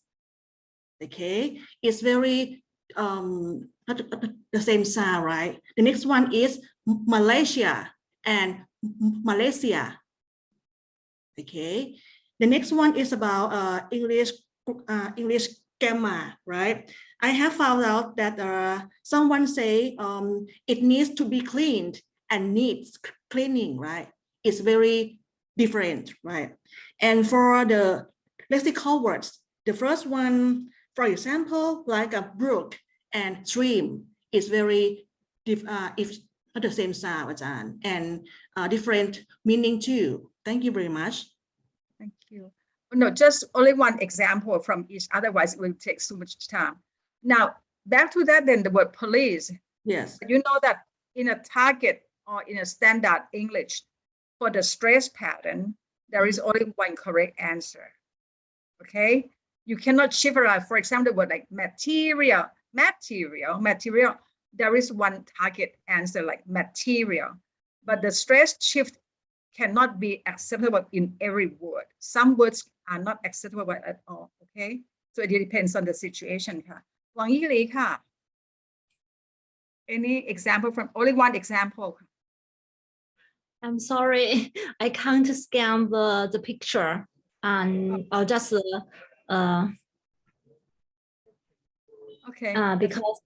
Speaker 2: Okay, it's very not the same sound, right? The next one is Malaysia and Malaysia. Okay, the next one is about English grammar, right? I have found out that someone say it needs to be cleaned and needs cleaning, right? It's very different, right? And for the lexical words, the first one, for example, like a brook and stream, is very if not the same sound, and different meaning too. Thank you very much.
Speaker 1: Thank you. No, just only one example from each, otherwise it will take so much time. Now, back to that, then the word police.
Speaker 2: Yes.
Speaker 1: You know that in a target or in a standard English, for the stress pattern, there is only one correct answer. Okay? You cannot shift around. For example, the word like material, there is one target answer like material. But the stress shift cannot be acceptable in every word. Some words are not acceptable at all, okay? So it depends on the situation. Wang Yili, any example from, only one example?
Speaker 5: I'm sorry, I can't scan the picture, and I'll just
Speaker 1: okay.
Speaker 5: Because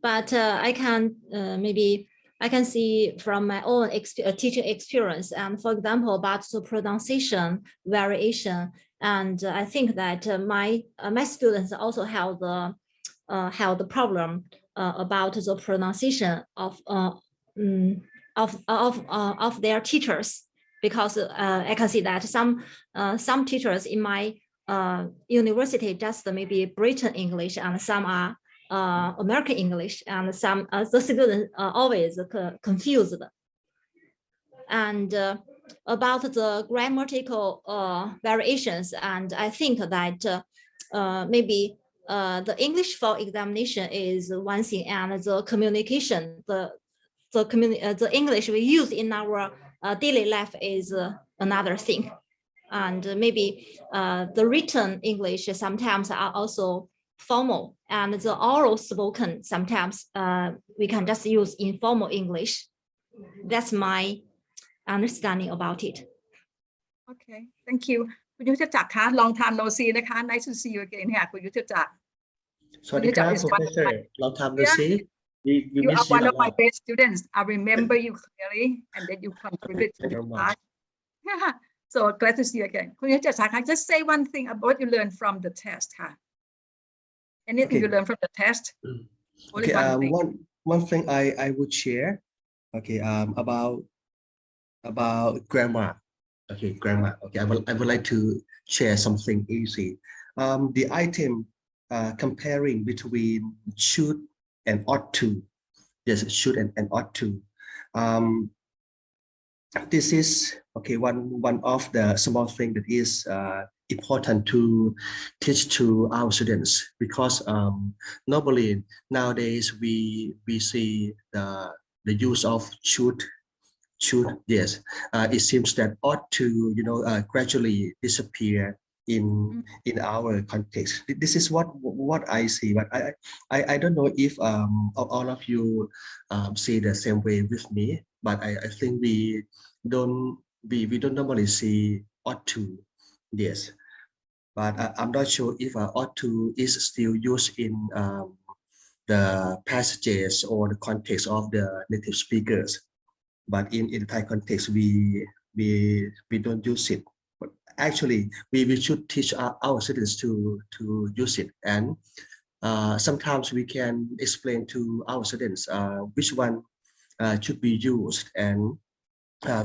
Speaker 5: but I can maybe I can see from my own teaching experience, and for example, about the pronunciation variation, and I think that my students also have the problem about the pronunciation of their teachers, because I can see that some teachers in my university just maybe Britain English, and some are American English, and some the students are always confused. And about the grammatical variations, and I think that maybe the English for examination is one thing, and the communication, the English we use in our daily life is another thing. And maybe the written English sometimes are also formal, and the oral spoken sometimes we can just use informal English. That's my understanding about it.
Speaker 1: Okay, thank you. คุณยุทธจักรคะ long time no see นะคะ nice to see you again ค่ะ คุณยุทธจักร
Speaker 8: สวัสดีครับ Professor long time no see. We
Speaker 1: You
Speaker 8: miss
Speaker 1: are
Speaker 8: you
Speaker 1: one
Speaker 8: a
Speaker 1: of my
Speaker 8: lot.
Speaker 1: best students. I remember you clearly, and then you contribute to the class. So glad to see you again. คุณยุทธจักรคะ just say one thing about what you learned from the test ค่ะ Anything you learned from the test?
Speaker 8: Okay, one thing I would share, okay, about grammar. Okay, grammar. Okay, I would like to share something easy. The item comparing between should and ought to. Yes, should and ought to. This is okay. One of the small thing that is important to teach to our students, because normally nowadays we see the use of should. Yes, it seems that ought to gradually disappear in our context. This is what I see, but I don't know if all of you see the same way with me, but I think don't we don't normally see ought to. Yes, but I'm not sure if ought to is still used in the passages or the context of the native speakers. But in the Thai context, we don't use it. But actually, we should teach our students to use it, and sometimes we can explain to our students which one should be used and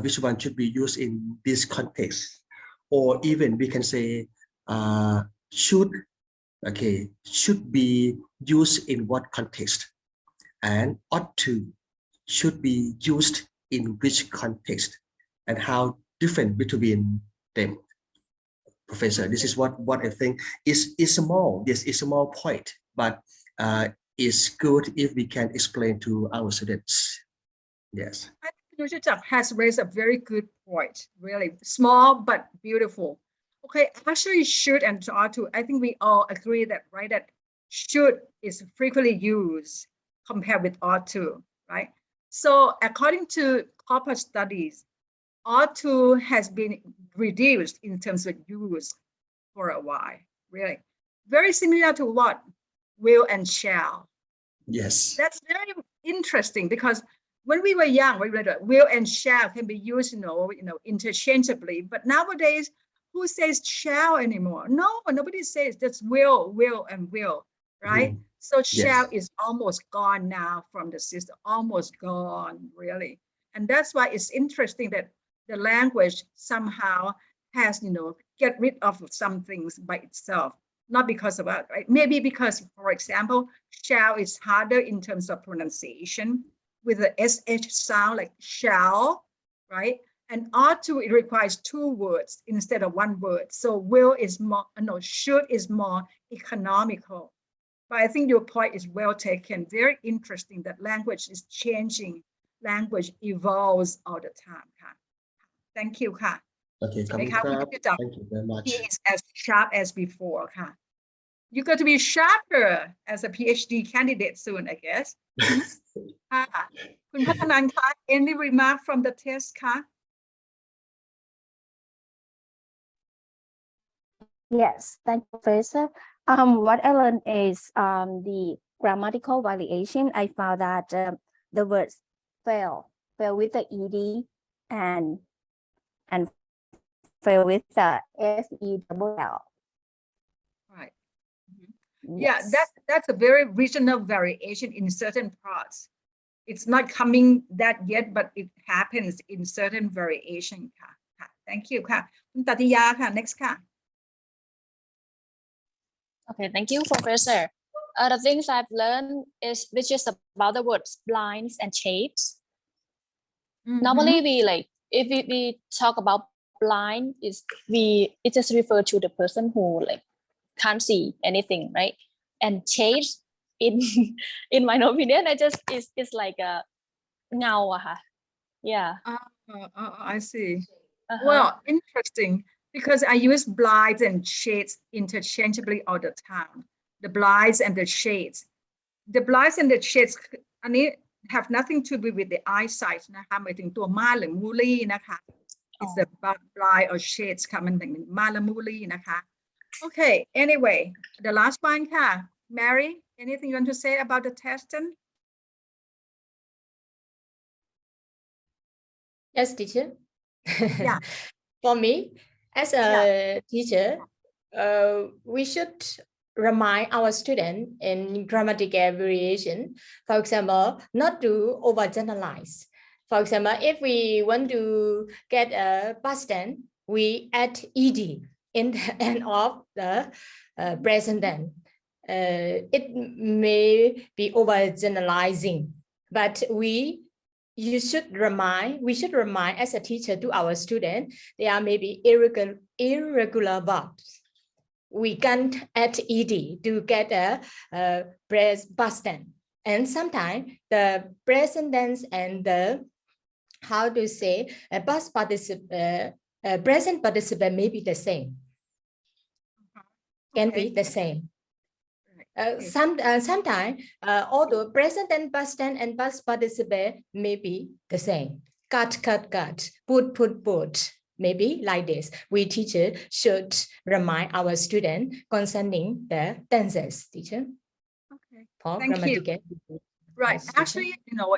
Speaker 8: which one should be used in this context, or even we can say should be used in what context, and ought to should be used in which context, and how different between them. Professor, this is what I think is small. Yes, it's a small point, but it's good if we can explain to our students. Yes.
Speaker 1: I think Rajabhat has raised a very good point. Really small but beautiful. Okay, actually, should and ought to. I think we all agree that, right? That should is frequently used compared with ought to, right? So according to corpus studies, ought to has been reduced in terms of use for a while, really. Very similar to what? Will and shall.
Speaker 8: Yes.
Speaker 1: That's very interesting because when we were young, we read will and shall can be used, interchangeably. But nowadays, who says shall anymore? No, nobody says that's will, and will, right?
Speaker 8: Mm-hmm.
Speaker 1: So shall
Speaker 8: Yes.
Speaker 1: is almost gone now from the system, almost gone, really. And that's why it's interesting that the language somehow has, get rid of some things by itself, not because of that, right? Maybe because, for example, shall is harder in terms of pronunciation with the SH sound, like shall, right? And ought to, it requires two words instead of one word. So will is more, should is more economical. But I think your point is well taken. Very interesting that language is changing. Language evolves all the time. Thank you.
Speaker 8: Okay,
Speaker 1: Thank
Speaker 8: you very much.
Speaker 1: He is as sharp as before. You're going to be sharper as a PhD candidate soon, I guess. Kun Pathanan, any remark from the test?
Speaker 9: Yes, thank you, Professor. What I learned is the grammatical variation. I found that the words fail with the ed and fail with the FELL.
Speaker 1: Right.
Speaker 9: Yes.
Speaker 1: Yeah, that's a very regional variation in certain parts. It's not coming that yet, but it happens in certain variation. Thank you. Tatiya, next.
Speaker 10: Okay, thank you, Professor. The things I've learned is which is about the words blinds and shapes. Normally, if we talk about blind, it just refer to the person who can't see anything, right? And shapes, in my opinion, it's like a gnao, yeah.
Speaker 1: I see. Well, interesting, because I use blinds and shades interchangeably all the time. The blinds and the shades. The blinds and the shades, have nothing to do with the eyesight นะคะหมายถึงตัวม่านหรือมูลี่นะคะ It's the blind or shades ค่ะมันเป็นม่านและมูลี่นะคะ Okay, anyway, the last one ค่ะ Mary, anything you want to say about the testing?
Speaker 5: Yes, teacher.
Speaker 1: Yeah.
Speaker 5: For me, as a teacher, we should remind our students in grammatical variation, for example, not to overgeneralize. For example, if we want to get a past tense, we add ed in the end of the present tense. It may be overgeneralizing, but we should remind as a teacher to our student, there are maybe irregular verbs. We can't add ed to get a past tense. And sometimes the present tense and the past participle, present participle may be the same.
Speaker 11: can
Speaker 1: Okay.
Speaker 11: be the same.
Speaker 1: Okay.
Speaker 11: Sometimes all the present and past tense and past participle may be the same. Cut, put. Maybe like this. We teacher should remind our student concerning the tenses, teacher.
Speaker 1: Okay.
Speaker 11: For
Speaker 1: Thank you.
Speaker 11: grammatical.
Speaker 1: Right.
Speaker 11: Yes,
Speaker 1: Actually, you know,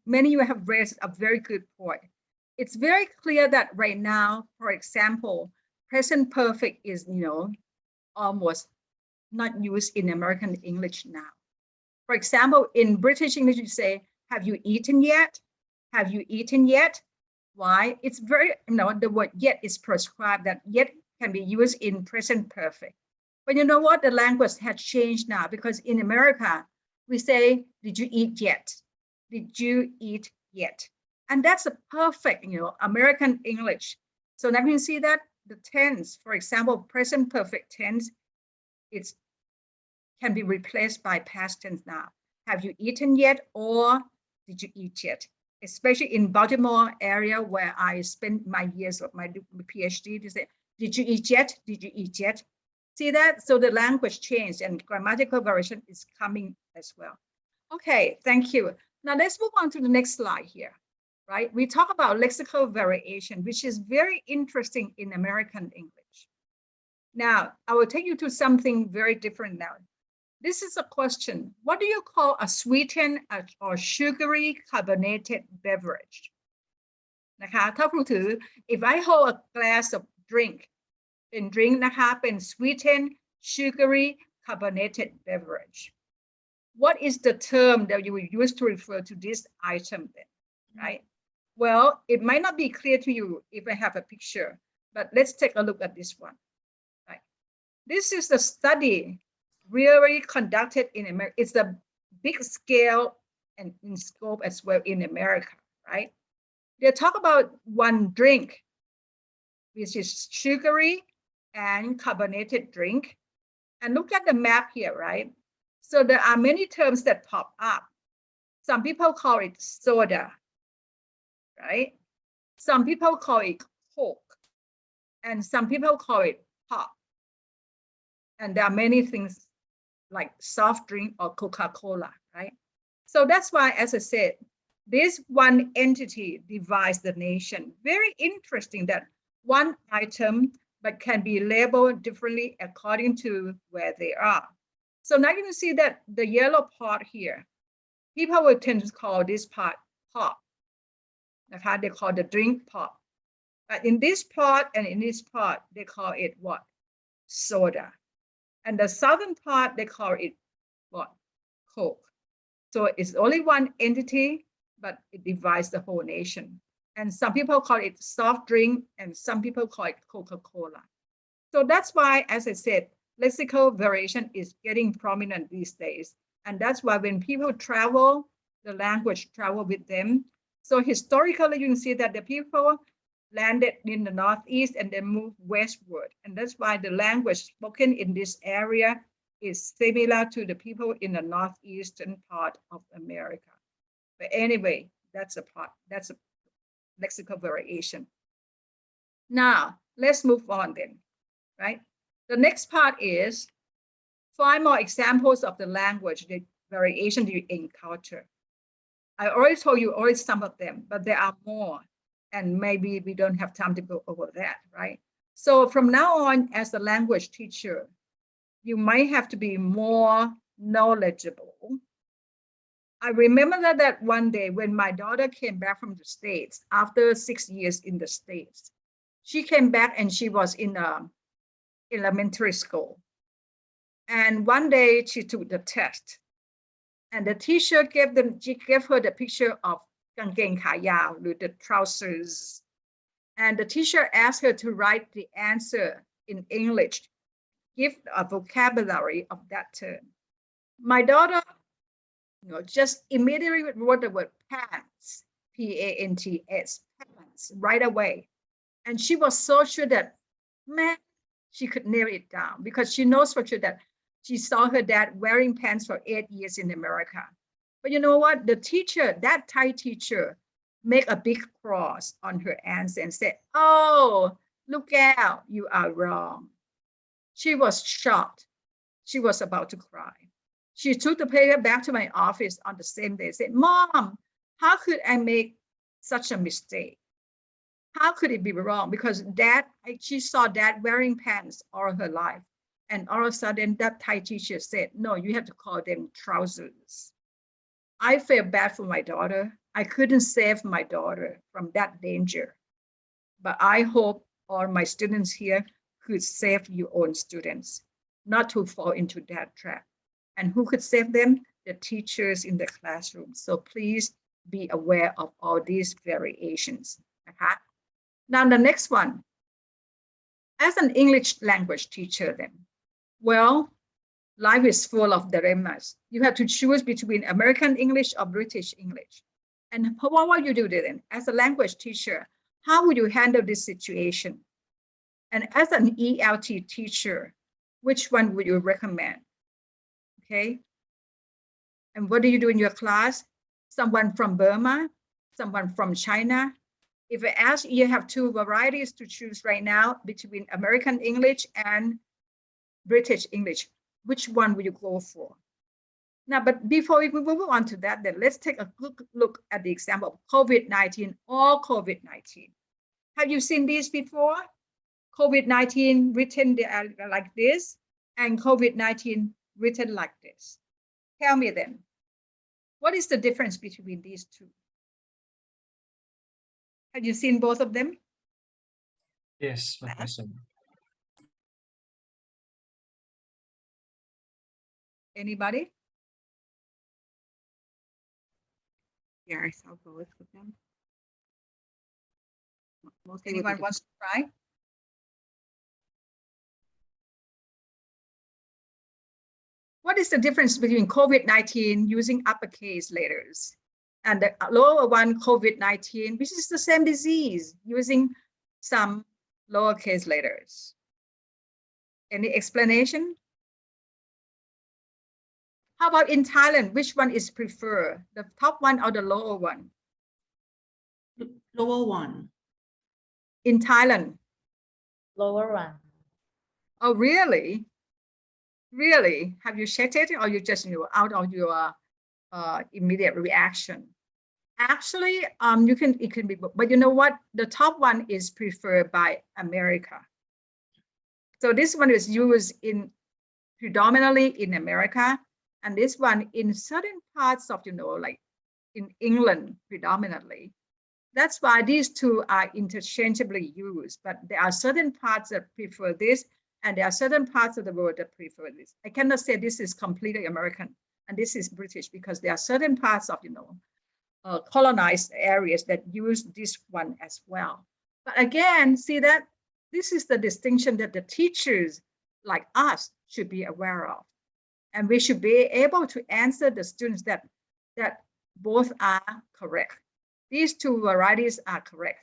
Speaker 1: many of you have raised a very good point. It's very clear that right now, for example, present perfect is, you know, almost not used in American English now. For example, in British English, you say, have you eaten yet? Have you eaten yet? Why? It's very, you know, the word yet is prescribed that yet can be used in present perfect. But you know what? The language has changed now because in America, we say, did you eat yet? Did you eat yet? And that's a perfect, you know, American English. So now you can see that the tense, for example, present perfect tense, it can be replaced by past tense now. Have you eaten yet? Or did you eat yet? Especially in Baltimore area where I spent my years of my Ph.D. to say, did you eat yet? Did you eat yet? See that? So the language changed and grammatical variation is coming as well. Okay, thank you. Now let's move on to the next slide here, right? We talk about lexical variation, which is very interesting in American English. Now, I will take you to something very different now. This is a question. What do you call a sweetened or sugary carbonated beverage? นะคะถ้าครูถือ if I hold a glass of drink เป็น drink นะคะเป็น sweetened sugary carbonated beverage. What is the term that you will use to refer to this item then, right? Well, it might not be clear to you if I have a picture, but let's take a look at this one. Right? This is the study really conducted in America. It's a big scale and in scope as well in America, right? They talk about one drink, which is sugary and carbonated drink. And look at the map here, right? So there are many terms that pop up. Some people call it soda, right? Some people call it Coke, and some people call it pop. And there are many things like soft drink or Coca-Cola, right? So that's why, as I said, this one entity divides the nation. Very interesting that one item, but can be labeled differently according to where they are. So now you can see that the yellow part here, people will tend to call this part pop. They call the drink pop. But in this part and in this part, they call it what? Soda. And the southern part, they call it what? Coke. So it's only one entity, but it divides the whole nation. And some people call it soft drink, and some people call it Coca-Cola. So that's why, as I said, lexical variation is getting prominent these days. And that's why when people travel, the language travel with them. So historically, you can see that the people landed in the Northeast and then moved westward. And that's why the language spoken in this area is similar to the people in the Northeastern part of America. But anyway, that's a lexical variation. Now, let's move on then, right? The next part is 5 more examples of the language, the variation you encounter. I already told you already some of them, but there are more. And maybe we don't have time to go over that, right? So from now on, as a language teacher, you might have to be more knowledgeable. I remember that one day when my daughter came back from the States after 6 years in the States, she came back and she was in elementary school. And one day she took the test and the teacher gave her the picture of กางเกงขายาว หรือ the trousers. And the teacher asked her to write the answer in English, give a vocabulary of that term. My daughter, just immediately wrote the word pants, P-A-N-T-S, pants, right away. And she was so sure that, man, she could nail it down because she knows for sure that she saw her dad wearing pants for 8 years in America. But you know what? The teacher, that Thai teacher, make a big cross on her answer and said, oh, look out, you are wrong. She was shocked. She was about to cry. She took the paper back to my office on the same day, said, Mom, how could I make such a mistake? How could it be wrong? Because she saw Dad wearing pants all her life. And all of a sudden, that Thai teacher said, no, you have to call them trousers. I felt bad for my daughter. I couldn't save my daughter from that danger. But I hope all my students here could save your own students, not to fall into that trap. And who could save them? The teachers in the classroom. So please be aware of all these variations. Okay? Now the next one. As an English language teacher then, well, life is full of dilemmas. You have to choose between American English or British English. And what will you do then? As a language teacher, how would you handle this situation? And as an ELT teacher, which one would you recommend? Okay. And what do you do in your class? Someone from Burma, someone from China. If I ask you have two varieties to choose right now between American English and British English, which one will you go for? Now, but before we move on to that, then let's take a quick look at the example of COVID-19 or COVID-19. Have you seen these before? COVID-19 written like this and COVID-19 written like this. Tell me then, what is the difference between these two? Have you seen both of them?
Speaker 4: Yes, Professor.
Speaker 1: Anybody?
Speaker 7: Yeah, I saw both of them. Mostly
Speaker 1: Anyone wants to try? What is the difference between COVID-19 using uppercase letters and the lower one, COVID-19, which is the same disease, using some lowercase letters? Any explanation? How about in Thailand, which one is preferred, the top one or the lower one?
Speaker 2: Lower one.
Speaker 1: In Thailand?
Speaker 3: Lower one.
Speaker 1: Oh, really? Really? Have you checked it or you just out of your immediate reaction? Actually, it can be, but you know what? The top one is preferred by America. So this one is used predominantly in America, and this one in certain parts of, like in England predominantly. That's why these two are interchangeably used, but there are certain parts that prefer this, and there are certain parts of the world that prefer this. I cannot say this is completely American and this is British, because there are certain parts of, colonized areas that use this one as well. But again, see that this is the distinction that the teachers like us should be aware of. And we should be able to answer the students that both are correct. These two varieties are correct.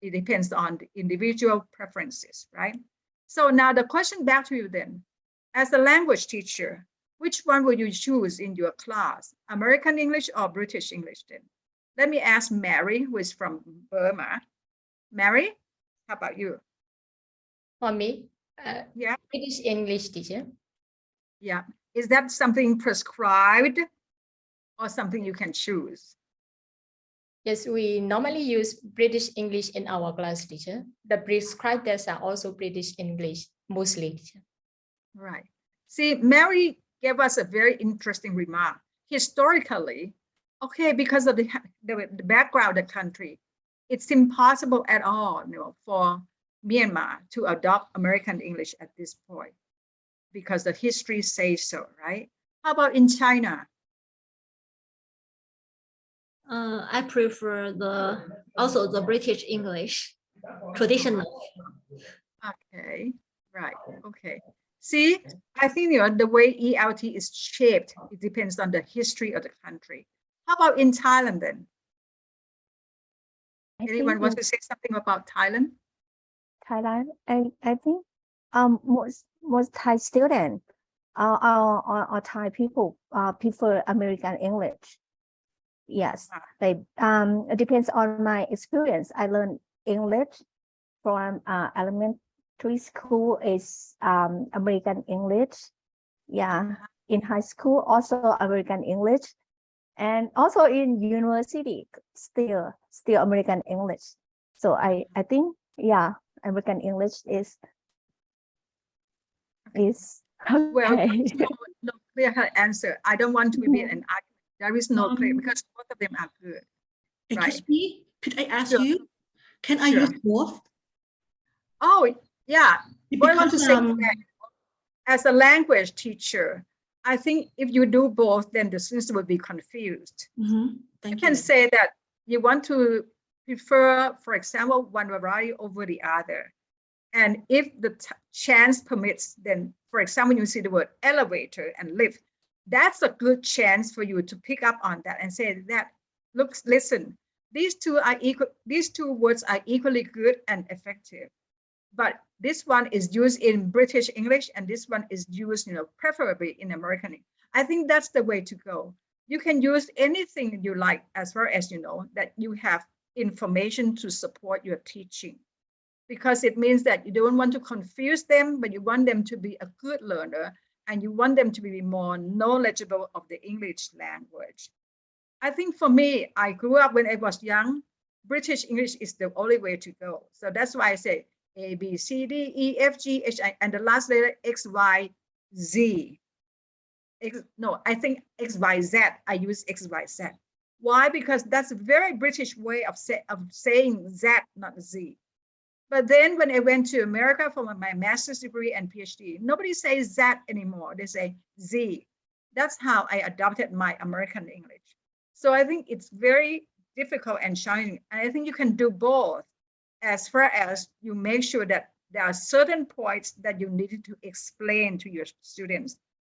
Speaker 1: It depends on the individual preferences, right? So now the question back to you then, as a language teacher, which one will you choose in your class, American English or British English then? Let me ask Mary, who is from Burma. Mary, how about you?
Speaker 11: For me,
Speaker 1: yeah,
Speaker 11: British English teacher.
Speaker 1: Yeah, is that something prescribed or something you can choose?
Speaker 11: Yes, we normally use British English in our class, teacher. The prescribed tests are also British English, mostly. Teacher.
Speaker 1: Right. See, Mary gave us a very interesting remark. Historically, okay, because of the background of the country, it's impossible at all, for Myanmar to adopt American English at this point, because the history says so, right? How about in China?
Speaker 5: I prefer also the British English, traditional.
Speaker 1: Okay, right, okay. See, I think the way ELT is shaped, it depends on the history of the country. How about in Thailand then? Anyone wants to say something about Thailand?
Speaker 9: Thailand, I think most Thai students or Thai people prefer American English. Yes, it depends on my experience. I learned English from elementary elementary school is American English. Yeah, in high school also American English, and also in university still American English. So I think yeah, American English is
Speaker 1: Well, there
Speaker 9: okay.
Speaker 1: is no clear answer. I don't want to be an argument. There is no clear because both of them are good.
Speaker 2: Excuse
Speaker 1: Right.
Speaker 2: me, could I ask
Speaker 1: Sure.
Speaker 2: you, can I
Speaker 1: Sure.
Speaker 2: use both?
Speaker 1: Oh, yeah. What I want to
Speaker 2: Because
Speaker 1: say is that as a language teacher, I think if you do both, then the students will be confused. You can say that you want to prefer, for example, one variety over the other. And if the chance permits, then, for example, you see the word elevator and lift, that's a good chance for you to pick up on that and say that, listen, these two words are equally good and effective. But this one is used in British English and this one is used, preferably in American. I think that's the way to go. You can use anything you like as far as you know that you have information to support your teaching, because it means that you don't want to confuse them, but you want them to be a good learner and you want them to be more knowledgeable of the English language. I think for me, I grew up when I was young, British English is the only way to go. So that's why I say A, B, C, D, E, F, G, H, I, and the last letter X, Y, Z. I think X, Y, Z. I use X, Y, Z. Why? Because that's a very British way of saying Z, not Z. But then when I went to America for my master's degree and PhD, nobody says Z anymore. They say Z. That's how I adopted my American English. So I think it's very difficult and challenging. And I think you can do both as far as you make sure that there are certain points that you need to explain to your students.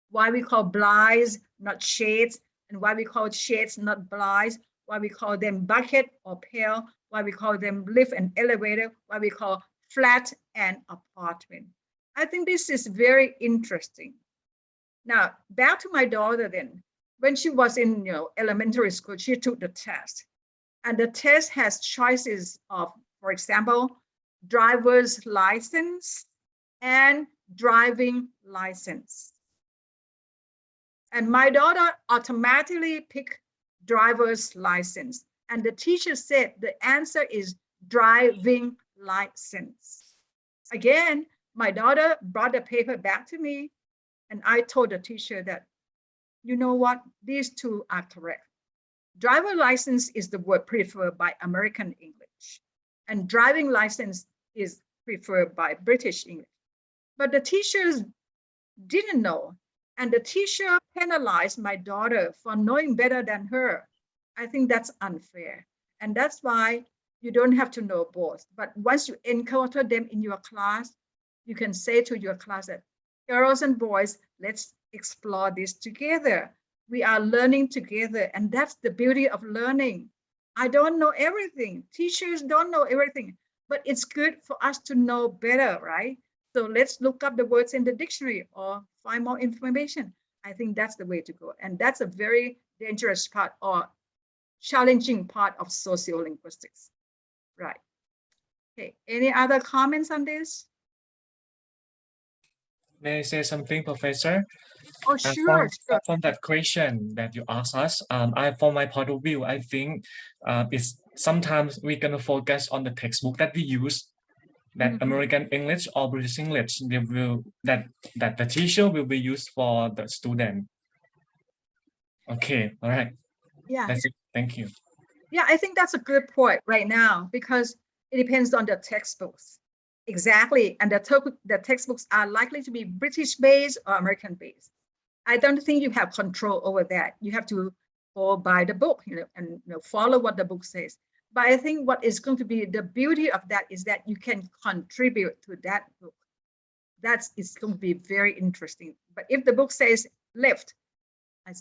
Speaker 1: Why we call blinds, not shades, and why we call shades, not blinds, why we call them bucket or pail, why we call them lift and elevator, why we call flat and apartment. I think this is very interesting. Now, back to my daughter then. When she was in elementary school, she took the test. And the test has choices of, for example, driver's license and driving license. And my daughter automatically picked driver's license. And the teacher said the answer is driving license. Again, my daughter brought the paper back to me and I told the teacher that, you know what, these two are correct. Driver license is the word preferred by American English and driving license is preferred by British English. But the teachers didn't know. And the teacher penalized my daughter for knowing better than her. I think that's unfair. And that's why you don't have to know both. But once you encounter them in your class, you can say to your class that, girls and boys, let's explore this together. We are learning together. And that's the beauty of learning. I don't know everything. Teachers don't know everything. But it's good for us to know better, right? So let's look up the words in the dictionary or find more information. I think that's the way to go. And that's a very dangerous part or challenging part of sociolinguistics. Right. Okay, any other comments on this?
Speaker 4: May I say something, Professor?
Speaker 1: Oh, sure.
Speaker 4: From that question that you asked us, from my point of view, I think it's sometimes we're gonna focus on the textbook that we use, that American English or British English, that the teacher will be used for the student. Okay, all right.
Speaker 1: Yeah.
Speaker 4: That's it. Thank you.
Speaker 1: Yeah, I think that's a good point right now because it depends on the textbooks. Exactly. And the textbooks are likely to be British based or American based. I don't think you have control over that. You have to go by the book, and follow what the book says. But I think what is going to be the beauty of that is that you can contribute to that book. It's going to be very interesting. But if the book says lift,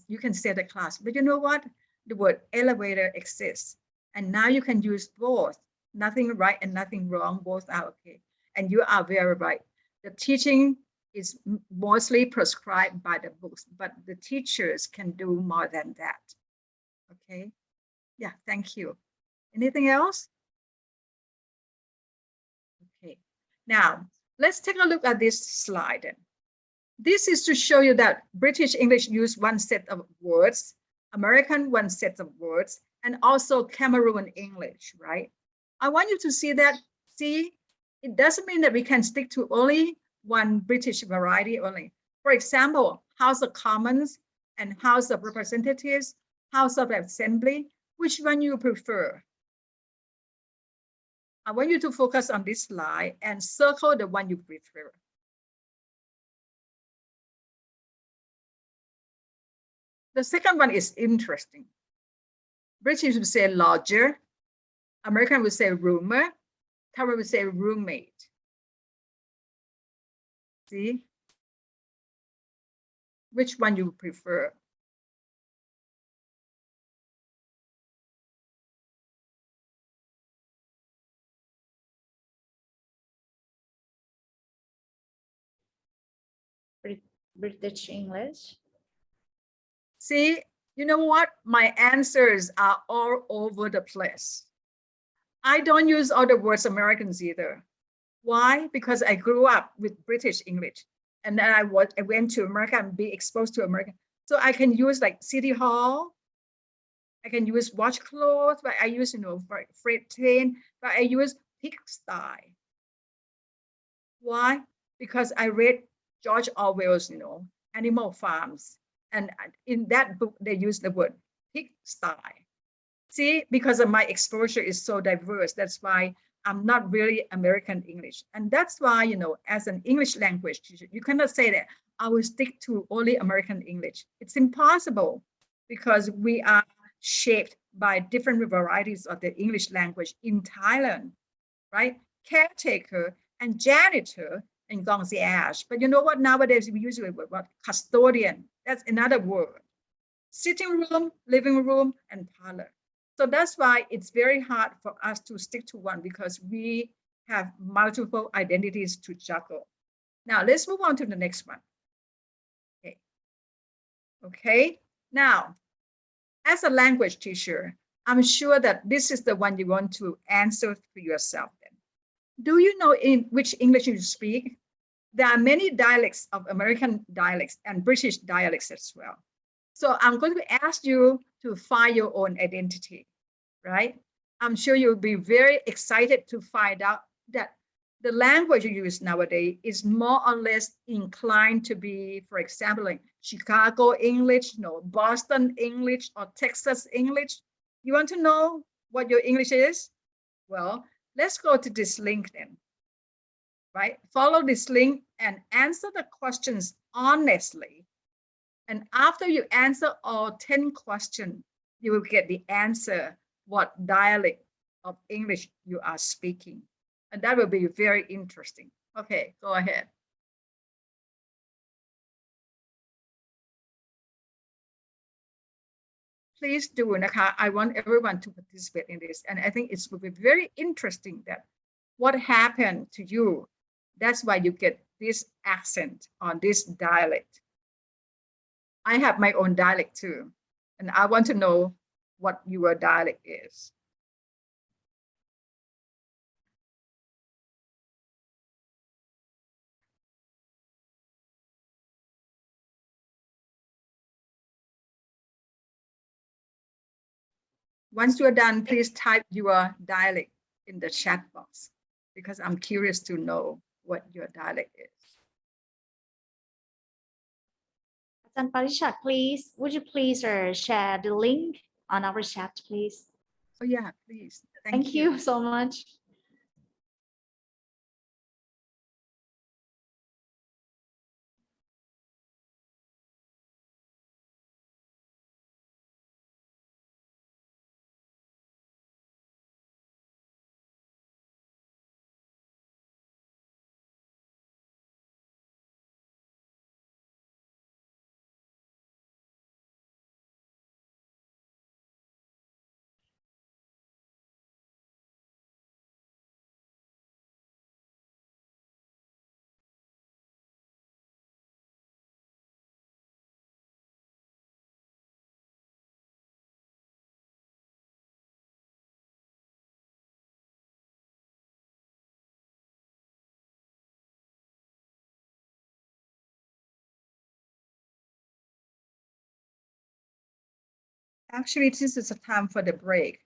Speaker 1: you can say the class. But you know what? The word elevator exists. And now you can use both. Nothing right and nothing wrong. Both are okay. And you are very right. The teaching is mostly prescribed by the books, but the teachers can do more than that. Okay. Yeah, thank you. Anything else? Okay. Now, Let's take a look at this slide. This is to show you that British English use one set of words, American one set of words, and also Cameroon English, right? I want you to see that. See, it doesn't mean that we can stick to only one British variety only. For example, House of Commons and House of Representatives, House of Assembly, which one you prefer? I want you to focus on this slide and circle the one you prefer. The second one is interesting. British would say lodger, American would say roomer, Cameroon would say roommate. See? Which one you prefer?
Speaker 3: British English.
Speaker 1: See, you know what? My answers are all over the place. I don't use other words Americans either. Why? Because I grew up with British English. And then I went to America and be exposed to America. So I can use like City Hall. I can use washcloth, but I use, freight train, but I use pigsty. Why? Because I read George Orwell's, Animal Farms. And in that book, they use the word pigsty. See, because of my exposure is so diverse, that's why I'm not really American English. And that's why, as an English language teacher, you cannot say that I will stick to only American English. It's impossible because we are shaped by different varieties of the English language in Thailand, right? Caretaker and janitor and concierge. But you know what? Nowadays, we usually what custodian. That's another word. Sitting room, living room, and parlor. So that's why it's very hard for us to stick to one because we have multiple identities to juggle. Now let's move on to the next one. Okay. Now, as a language teacher, I'm sure that this is the one you want to answer for yourself then. Do you know in which English you speak? There are many dialects of American dialects and British dialects as well. So I'm going to ask you to find your own identity, right? I'm sure you'll be very excited to find out that the language you use nowadays is more or less inclined to be, for example, like Chicago English, Boston English, or Texas English. You want to know what your English is? Well, let's go to this link then, right? Follow this link and answer the questions honestly. And after you answer all 10 questions, you will get the answer what dialect of English you are speaking. And that will be very interesting. Okay, go ahead. Please do, Naka. I want everyone to participate in this. And I think it will be very interesting that what happened to you. That's why you get this accent on this dialect. I have my own dialect too. And I want to know what your dialect is. Once you're done, please type your dialect in the chat box because I'm curious to know what your dialect is.
Speaker 3: Ajahn Parishat, please, would you please share the link on our chat, please?
Speaker 1: Oh yeah, please.
Speaker 3: Thank you so much.
Speaker 1: Actually, this is a time for the break.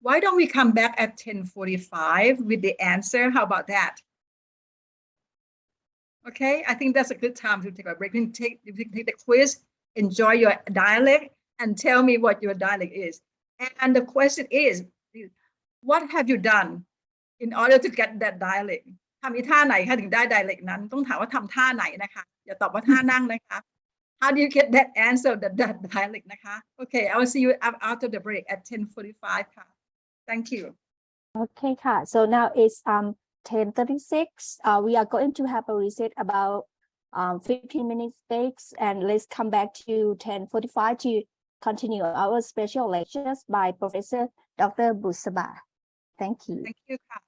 Speaker 1: Why don't we come back at 10:45 with the answer? How about that? Okay, I think that's a good time to take a break. You can take the quiz, enjoy your dialect, and tell me what your dialect is. And the question is, what have you done in order to get that dialect? ทำอีท่าไหนคะถึงได้ dialect นั้นต้องถามว่าทำท่าไหนนะคะอย่าตอบว่าท่านั่งนะคะ How do you get that answer that dialect นะคะ Okay, I will see you after the break at 10:45 ค่ะ Thank you.
Speaker 9: Okay, so now it's 10:36. We are going to have a reset about 15 minutes breaks, and let's come back to 10:45 to continue our special lectures by Professor Dr. Budsaba. Thank you.
Speaker 1: Thank youค่ะ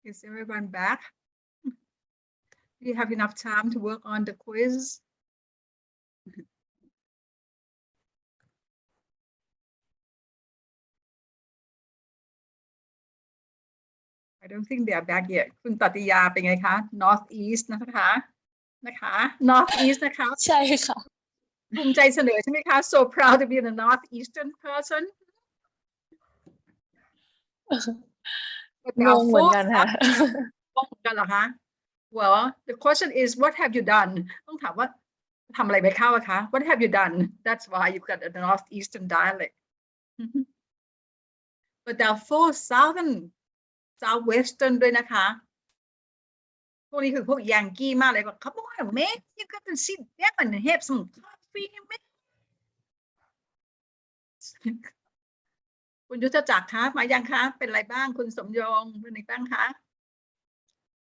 Speaker 1: Is everyone back? Do you have enough time to work on the quiz? I don't think they are back yet. คุณปฏิยาเป็นไงคะ North East นะคะNorth East นะคะ
Speaker 10: ใช่ค่ะ
Speaker 1: ภูมิใจเสนอใช่ไหมคะ So proud to be a Northeastern person.
Speaker 10: งงเหมือนกันค่ะ
Speaker 1: งงกันเหรอคะ Well the question is what have you done ต้องถามว่าทำอะไรไปเข้าคะ What have you done That's why you've got a Northeastern dialect but there are 4 Southern Southwestern ด้วยนะคะพวกนี้คือพวกยังกี้มากเลยบอก Come on man you got to sit down and have some coffee man คุณยุทธจักรคะมายังคะเป็นไรบ้างคุณสมยงเป็นไรบ้างคะ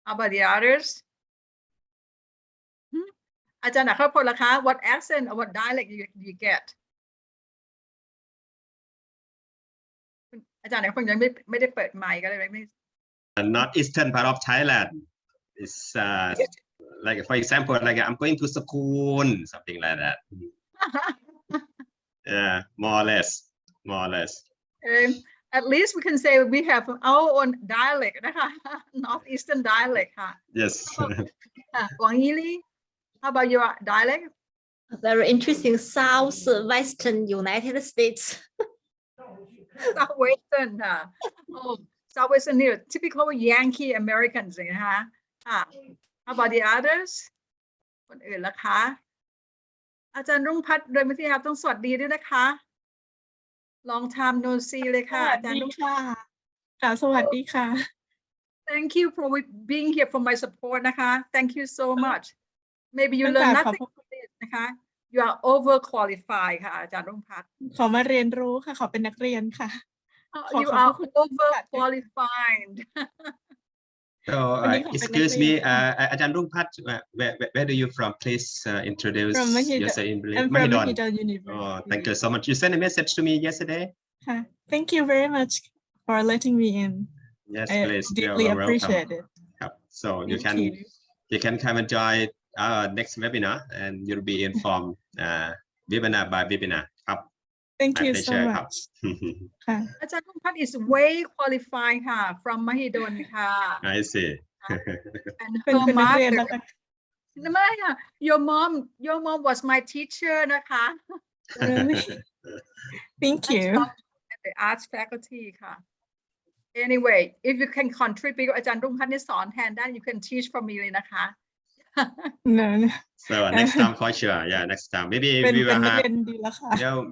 Speaker 1: How about the others อาจารย์อัครพลล่ะคะ What accent or what dialect you get อาจารย์อัครพลยังไม่ได้เปิดไมค์ก็เลยไม่
Speaker 12: Northeastern part of Thailand is like for example like I'm going to school something like that. Yeah, more or less.
Speaker 1: At least we can say we have our own dialect นะคะ Northeastern dialect ค่ะ
Speaker 12: Yes.
Speaker 1: Wang Yili how about your dialect
Speaker 5: Very interesting. Southwestern United States.
Speaker 1: Southwestern ค่ะ Oh Southwestern นี่ typical Yankee Americans นะคะHow about the others คนอื่นล่ะคะอาจารย์รุ่งพัฒน์โดยไม่ที่ครับต้องสวัสดีด้วยนะคะ Long time no see เลยค่ะอาจารย์รุ่งพัฒน์ค่ะสวัสดีค่ะ Thank you for being here for my support นะคะ Thank you so much Maybe you learn nothing from this นะคะ You are overqualified ค่ะอาจารย์รุ่งพัฒน์ขอมาเรียนรู้ค่ะขอเป็นนักเรียนค่ะ You are overqualified
Speaker 12: So excuse me, Ajahn Rungpat, where do you from? Please introduce yourself in brief.
Speaker 13: I'm from Mahidol University.
Speaker 12: Oh, thank you so much. You sent a message to me yesterday.
Speaker 13: Thank you very much for letting me in.
Speaker 12: Yes,
Speaker 13: I
Speaker 12: please.
Speaker 13: deeply appreciate it.
Speaker 12: So you can come and join our next webinar, and you'll be informed webinar by webinar.
Speaker 13: Thank you so much.
Speaker 1: อาจารย์รุ่งพัฒน์ is way qualified ค่ะ from Mahidol ค่ะ
Speaker 12: I see.
Speaker 1: And her mother ไม่ค่ะ your mom was my teacher นะคะ
Speaker 13: Really? Thank you.
Speaker 1: At the arts faculty ค่ะ Anyway if you can contribute อาจารย์รุ่งพัฒน์นี่สอนแทนได้ you can teach for me เลยนะคะ
Speaker 13: No.
Speaker 12: So next time for sure. Yeah, next time. Maybe we will have.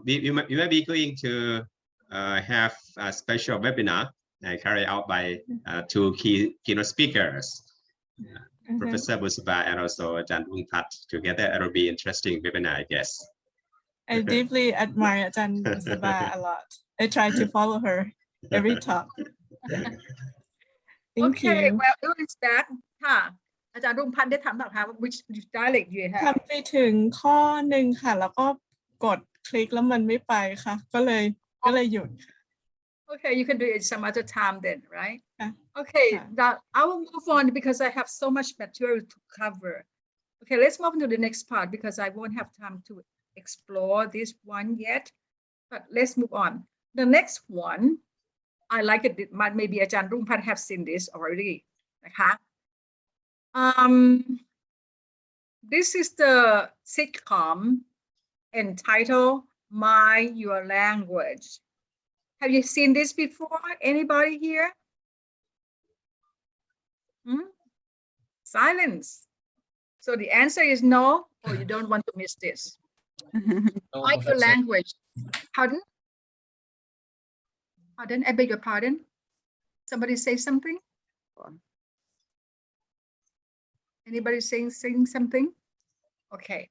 Speaker 12: We may be going to have a special webinar carried out by 2 keynote speakers, Professor Budsaba and also Ajahn Rungpat. Together, it will be interesting webinar, I guess.
Speaker 13: I deeply admire Ajahn Budsaba a lot. I try to follow her every talk. Thank you.
Speaker 1: Well, who is that? ค่ะอาจารย์รุ่งพัฒน์ได้ถามต่อค่ะ which dialect you have
Speaker 13: ทำไปถึงข้อหนึ่งค่ะแล้วก็กดคลิกแล้วมันไม่ไปค่ะก็เลยหยุด
Speaker 1: Okay you can do it some other time then right Okay now I will move on because I have so much material to cover Okay let's move on to the next part because I won't have time to explore this one yet but let's move on the next one I like it maybe อาจารย์รุ่งพัฒน์ have seen this already นะคะ This is the sitcom entitled My Your Language. Have you seen this before? Anybody here? Silence. So the answer is no, or you don't want to miss this. My Your Language. Pardon? Pardon? I beg your pardon? Somebody say something? Anybody saying something? Okay.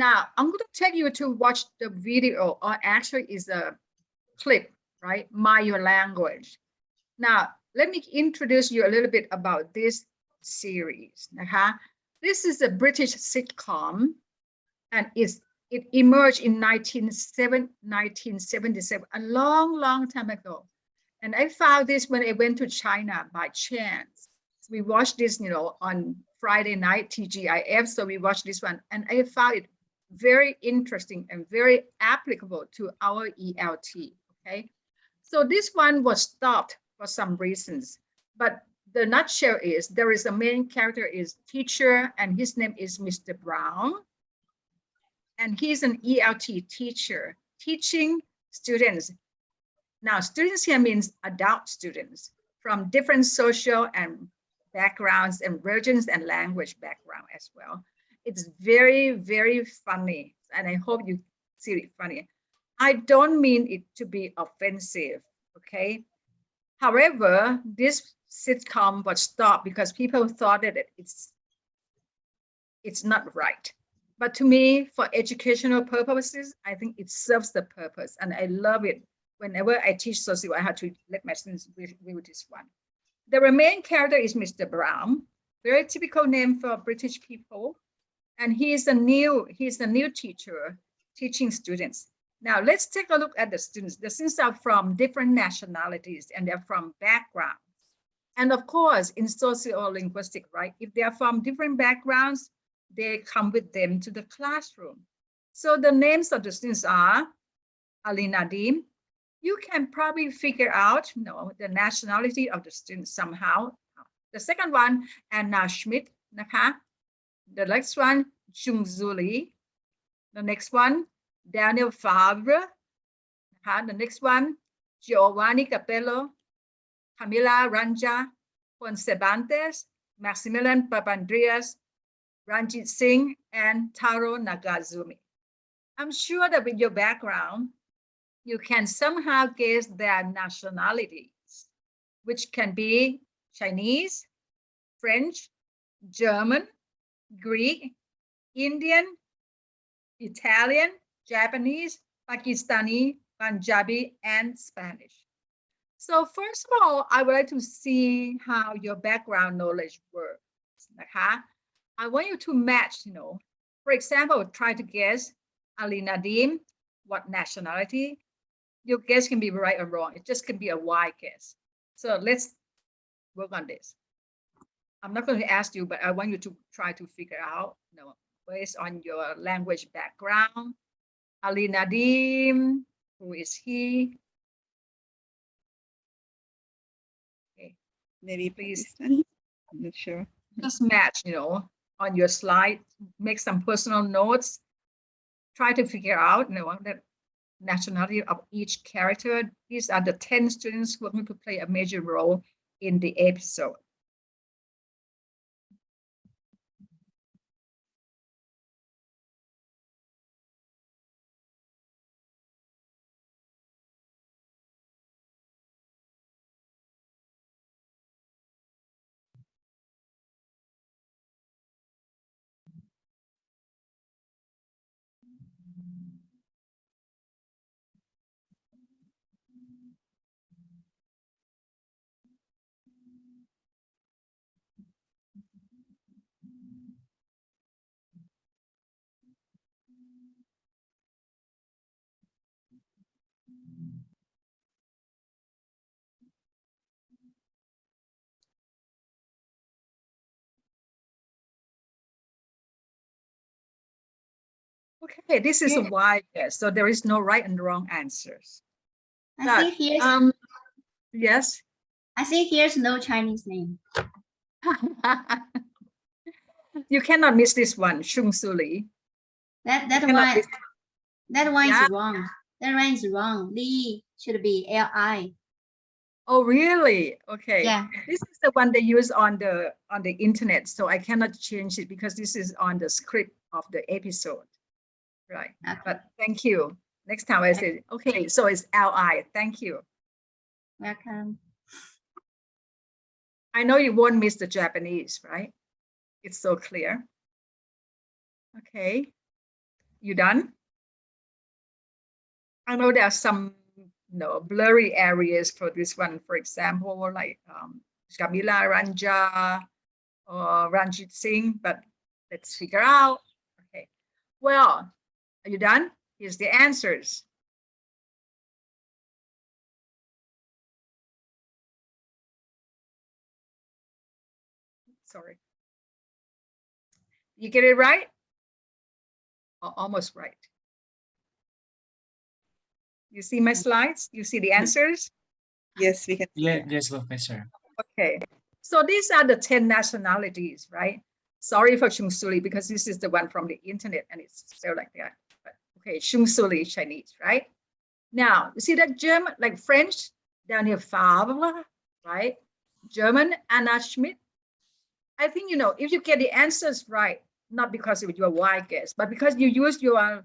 Speaker 1: Now I'm going to take you to watch the video, or actually is a clip, right? My Your Language. Now let me introduce you a little bit about this series. This is a British sitcom, and it emerged in 1977, a long time ago. And I found this when I went to China by chance. We watched this, on Friday night, TGIF. So we watched this one, and I found it very interesting and very applicable to our ELT. Okay, so this one was stopped for some reasons, but the nutshell is there is a main character is teacher, and his name is Mr. Brown, and he's an ELT teacher teaching students. Now, students here means adult students from different social and backgrounds and religions and language background as well. It's very, very funny, and I hope you see it funny. I don't mean it to be offensive, okay? However, this sitcom was stopped because people thought that it's not right. But to me, for educational purposes, I think it serves the purpose, and I love it. Whenever I teach socio, I have to let my students view this one. The main character is Mr. Brown, very typical name for British people. And he's a new teacher teaching students. Now let's take a look at the students. The students are from different nationalities and they're from backgrounds. And of course, in sociolinguistics, right? If they are from different backgrounds, they come with them to the classroom. So the names of the students are Ali Nadim. You can probably figure out, the nationality of the student somehow. The second one, Anna Schmidt,นะคะ. The next one, Chung Zuli. The next one, Daniel Favre. The next one, Giovanni Capello, Camila Ranja, Juan Cervantes, Maximilian Papandreas, Ranjit Singh, and Taro Nagazumi. I'm sure that with your background, you can somehow guess their nationalities, which can be Chinese, French, German, Greek, Indian, Italian, Japanese, Pakistani, Punjabi, and Spanish. So first of all, I would like to see how your background knowledge works. I want you to match, for example, try to guess Ali Nadim, what nationality. Your guess can be right or wrong. It just can be a wild guess. So let's work on this. I'm not going to ask you, but I want you to try to figure out, based on your language background. Ali Nadim, who is he? Okay, maybe please.
Speaker 7: I'm not sure.
Speaker 1: Just match, on your slide, make some personal notes. Try to figure out, the nationality of each character. These are the 10 students who are going to play a major role in the episode. Okay, this is a wide guess, so there is no right and wrong answers.
Speaker 6: I think here's
Speaker 1: yes.
Speaker 6: I think here's no Chinese name.
Speaker 1: You cannot miss this one, Chung Suli.
Speaker 6: That one is wrong. That one is wrong. Li should be Li.
Speaker 1: Oh, really? Okay.
Speaker 6: Yeah.
Speaker 1: This is the one they use on the internet, so I cannot change it because this is on the script of the episode. Right. Okay. But thank you. Next time I say, okay, so it's Li. Thank you.
Speaker 6: Welcome.
Speaker 1: I know you won't miss the Japanese, right? It's so clear. Okay. You done? I know there are some blurry areas for this one, for example, like Camila Ranja or Ranjit Singh, but let's figure out. Okay. Well, are you done? Here's the answers. sorry. You get it right? Or almost right. You see my slides? You see the answers?
Speaker 7: Yes, we can.
Speaker 4: Yes, Professor.
Speaker 1: Okay. So these are the 10 nationalities, right? Sorry for Chungsuli because this is the one from the internet and it's spelled like that. But okay, Chungsuli Chinese, right? Now, you see that German, like French, down here, Favre, right? German, Anna Schmidt. I think, you know, if you get the answers right, not because of your wide guess, but because you use your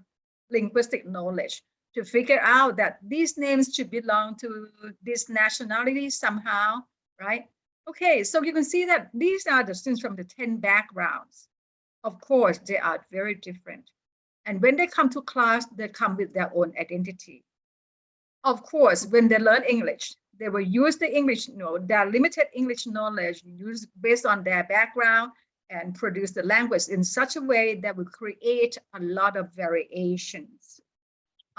Speaker 1: linguistic knowledge to figure out that these names should belong to this nationality somehow, right? Okay, so you can see that these are the students from the 10 backgrounds. Of course, they are very different. And when they come to class, they come with their own identity. Of course, when they learn English, they will use the English, you know, their limited English knowledge used based on their background and produce the language in such a way that will create a lot of variations.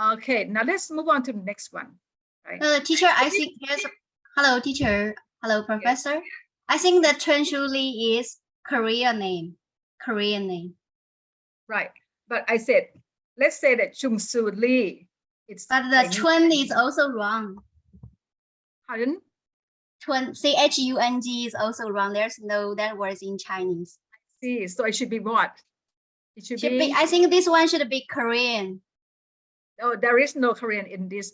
Speaker 1: Okay, now let's move on to the next one. Right?
Speaker 6: Teacher, I think here's, hello, teacher. Hello, professor. Yes. I think that Chungsuli is Korean name. Korean name.
Speaker 1: Right, but I said, let's say that Chungsuli.
Speaker 6: But the Chun is also wrong.
Speaker 1: Pardon?
Speaker 6: Chun, C-H-U-N-G is also wrong. There's no that words in Chinese.
Speaker 1: I see. So it should be what? It should
Speaker 6: be. I think this one should be Korean.
Speaker 1: Oh, there is no Korean in this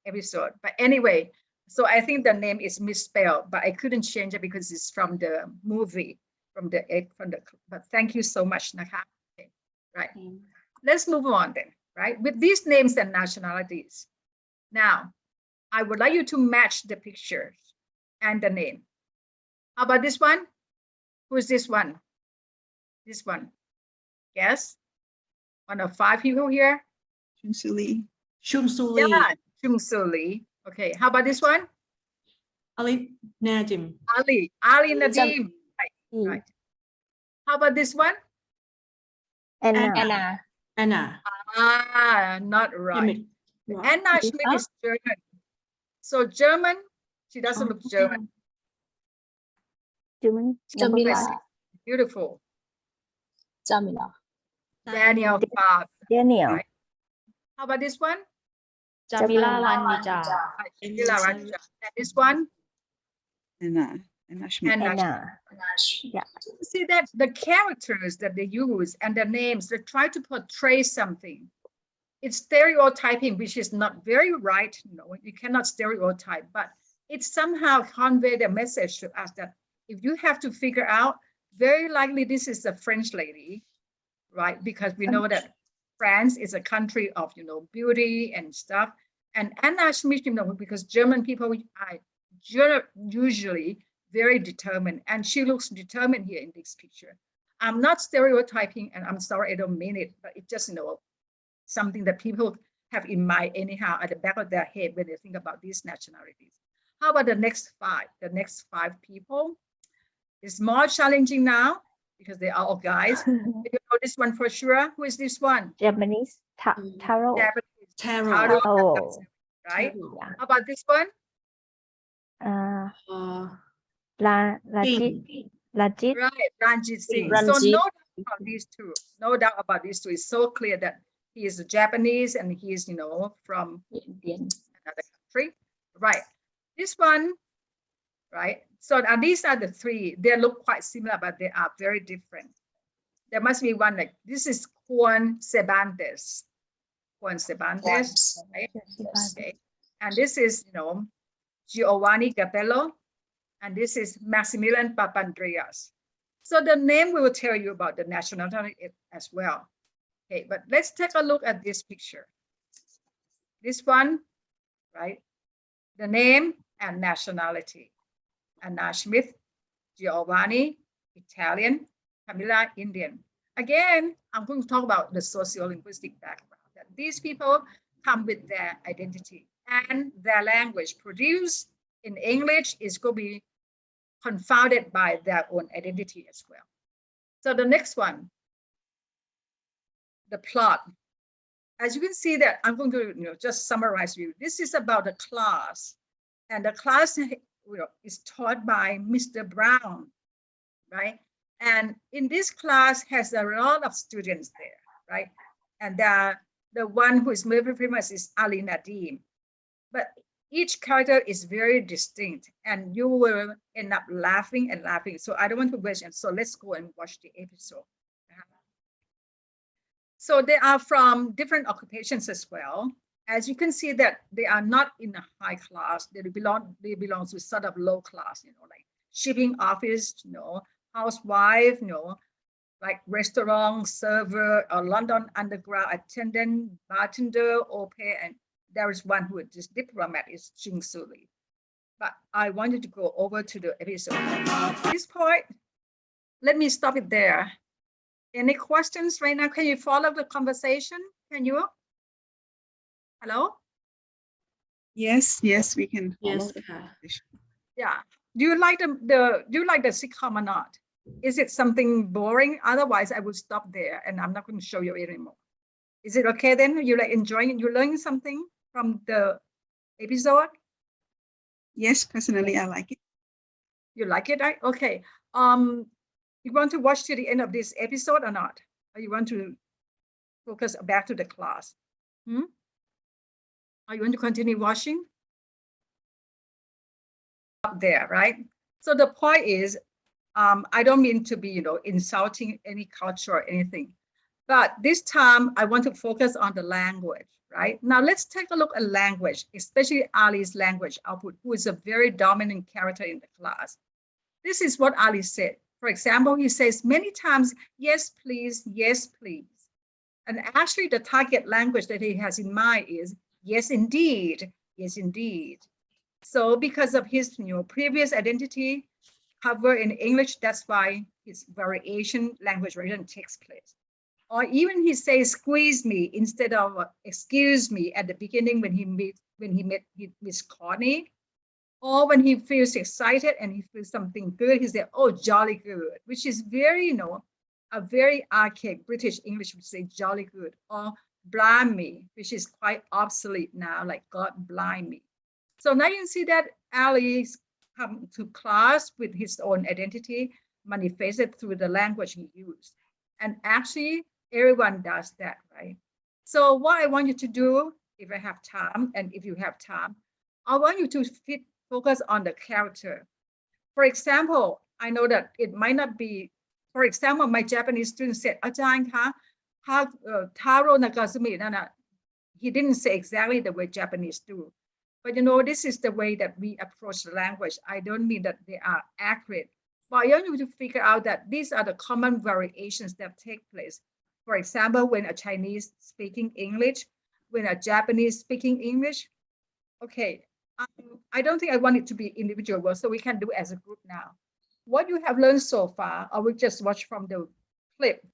Speaker 1: episode. But anyway, so I think the name is misspelled, but I couldn't change it because it's from the movie, but thank you so much, Naka. Okay, right. Let's move on then, right? With these names and nationalities. Now, I would like you to match the pictures and the name. How about this one? Who is this one? This one. Yes? One of 5 people here?
Speaker 7: Chungsuli.
Speaker 2: Chungsuli.
Speaker 1: Yeah, Chungsuli. Okay, how about this one?
Speaker 2: Ali Nadim.
Speaker 1: Ali Nadim. Right. How about this one?
Speaker 9: Anna.
Speaker 1: Ah, not right. Anna Schmidt is German. So German, she doesn't look German.
Speaker 9: Jamila.
Speaker 1: Beautiful.
Speaker 10: Jamila.
Speaker 1: Daniel Bob.
Speaker 9: Daniel.
Speaker 1: Right. How about this one?
Speaker 3: Jamila Ranija.
Speaker 1: Jamila Ranija. And this one?
Speaker 7: Anna Schmidt.
Speaker 9: Anna. Yeah.
Speaker 1: See that the characters that they use and the names, they try to portray something. It's stereotyping, which is not very right. No, you cannot stereotype, but it somehow conveys the message to us that if you have to figure out, very likely this is a French lady, right? Because we know that France is a country of, you know, beauty and stuff. And Anna Schmidt, you know, because German people are usually very determined, and she looks determined here in this picture. I'm not stereotyping, and I'm sorry, I don't mean it, but it's just, you know, something that people have in mind anyhow at the back of their head when they think about these nationalities. How about the next 5? The next 5 people is more challenging now because they are all guys. You know this one for sure. Who is this one?
Speaker 9: Japanese. Taro.
Speaker 1: Taro. Right? Yeah. How about this one?
Speaker 9: Rajit.
Speaker 1: Right, Ranjit Singh. So no doubt about these two. No doubt about these two. It's so clear that he is a Japanese and he is, you know, from another country. Right. This one, right? So these are the 3. They look quite similar, but they are very different. There must be one like this is Juan Cervantes. Juan Cervantes, right? Okay. And this is, you know, Giovanni Capello, and this is Maximilian Papandreas. So the name will tell you about the nationality as well. Okay, but let's take a look at this picture. This one, right? The name and nationality. Anna Schmidt, Giovanni, Italian, Camilla, Indian. Again, I'm going to talk about the sociolinguistic background, that these people come with their identity and their language produced in English is going to be confounded by their own identity as well. So the next one, the plot. As you can see that I'm going to, you know, just summarize you. This is about the class, and the class, you know, is taught by Mr. Brown. right? And in this class has a lot of students there, right? And the one who is very famous is Ali Nadim. But each character is very distinct and you will end up laughing and laughing. So I don't want to waste it. So let's go and watch the episode. So they are from different occupations as well. As you can see that they are not in a high class. They belong to sort of low class, like shipping office, housewife, like restaurant server or London Underground attendant, bartender, au pair, and there is one who is just diplomat is Jing Suli. But I wanted to go over to the episode. At this point, let me stop it there. Any questions right now? Can you follow the conversation? Can you? Hello?
Speaker 7: Yes, we can follow the conversation.
Speaker 1: Yeah. Do you like the sitcom or not? Is it something boring? Otherwise, I will stop there and I'm not going to show you anymore. Is it okay then? You like enjoying it? You learning something from the episode?
Speaker 7: Yes, personally, I like it.
Speaker 1: You like it? Right? Okay. You want to watch to the end of this episode or not? Or you want to focus back to the class? Or you want to continue watching? Up there, right? So the point is, I don't mean to be, insulting any culture or anything, but this time I want to focus on the language, right? Now let's take a look at language, especially Ali's language output, who is a very dominant character in the class. This is what Ali said. For example, he says many times, yes, please, yes, please. And actually the target language that he has in mind is, yes, indeed, yes, indeed. So because of his previous identity cover in English, that's why his language variation takes place. Or even he says squeeze me instead of excuse me at the beginning when he met Miss Connie. Or when he feels excited and he feels something good, he said, oh, jolly good, which is very, a very archaic British English would say jolly good. Or blimey, which is quite obsolete now, like God blimey. So now you see that Ali's come to class with his own identity manifested through the language he used. And actually, everyone does that, right? So what I want you to do, if I have time, and if you have time, I want you to focus on the character. For example, I know that it might not be, for example, my Japanese student said, Ajahn ka, Taro Nagasumi, he didn't say exactly the way Japanese do. But this is the way that we approach the language. I don't mean that they are accurate, but I want you to figure out that these are the common variations that take place. For example, when a Chinese speaking English, when a Japanese speaking English. Okay, I don't think I want it to be individual, so we can do it as a group now. What you have learned so far, I will just watch from the clip.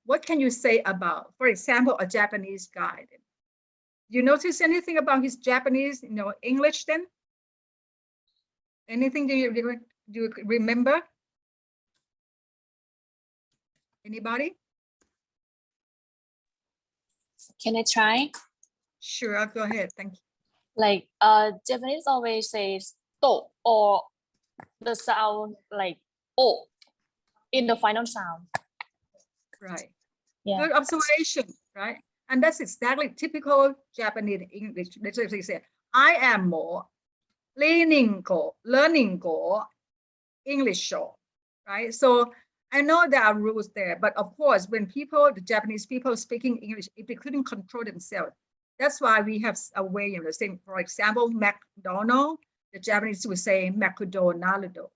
Speaker 1: What can you say about, for example, a Japanese guy? You notice anything about his Japanese, English then? Anything do you remember? Anybody?
Speaker 10: Can I try?
Speaker 1: Sure, go ahead. Thank you.
Speaker 10: Like Japanese always says to or the sound like o in the final sound.
Speaker 1: Right.
Speaker 10: Yeah.
Speaker 1: Good observation, right? And that's exactly typical Japanese English. Let's say, I am more learning go English show, right? So I know there are rules there, but of course, when the Japanese people speaking English, if they couldn't control themselves, that's why we have a way, saying, for example, McDonald, the Japanese would say McDonaldo,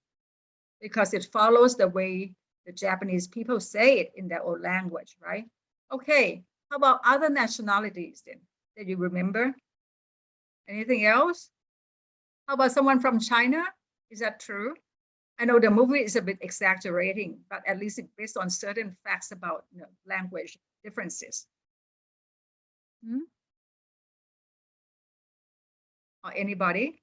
Speaker 1: because it follows the way the Japanese people say it in their own language, right? Okay, how about other nationalities then that you remember? Anything else? How about someone from China? Is that true? I know the movie is a bit exaggerating, but at least it's based on certain facts about language differences. Or anybody?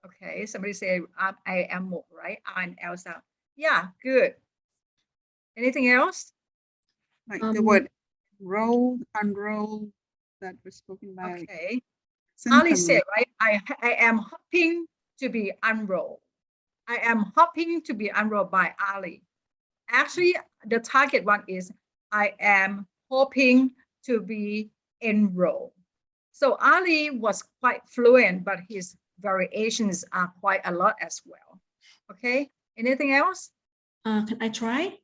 Speaker 1: Okay, somebody say I am more, right? I'm Elsa. Yeah, good. Anything else?
Speaker 7: Like the word roll, unroll, that was spoken by.
Speaker 1: Okay. Ali said, right? I am hoping to be unrolled. I am hoping to be enrolled by Ali. Actually, the target one is I am hoping to be enrolled. So Ali was quite fluent, but his variations are quite a lot as well. Okay, anything else?
Speaker 2: Can I try?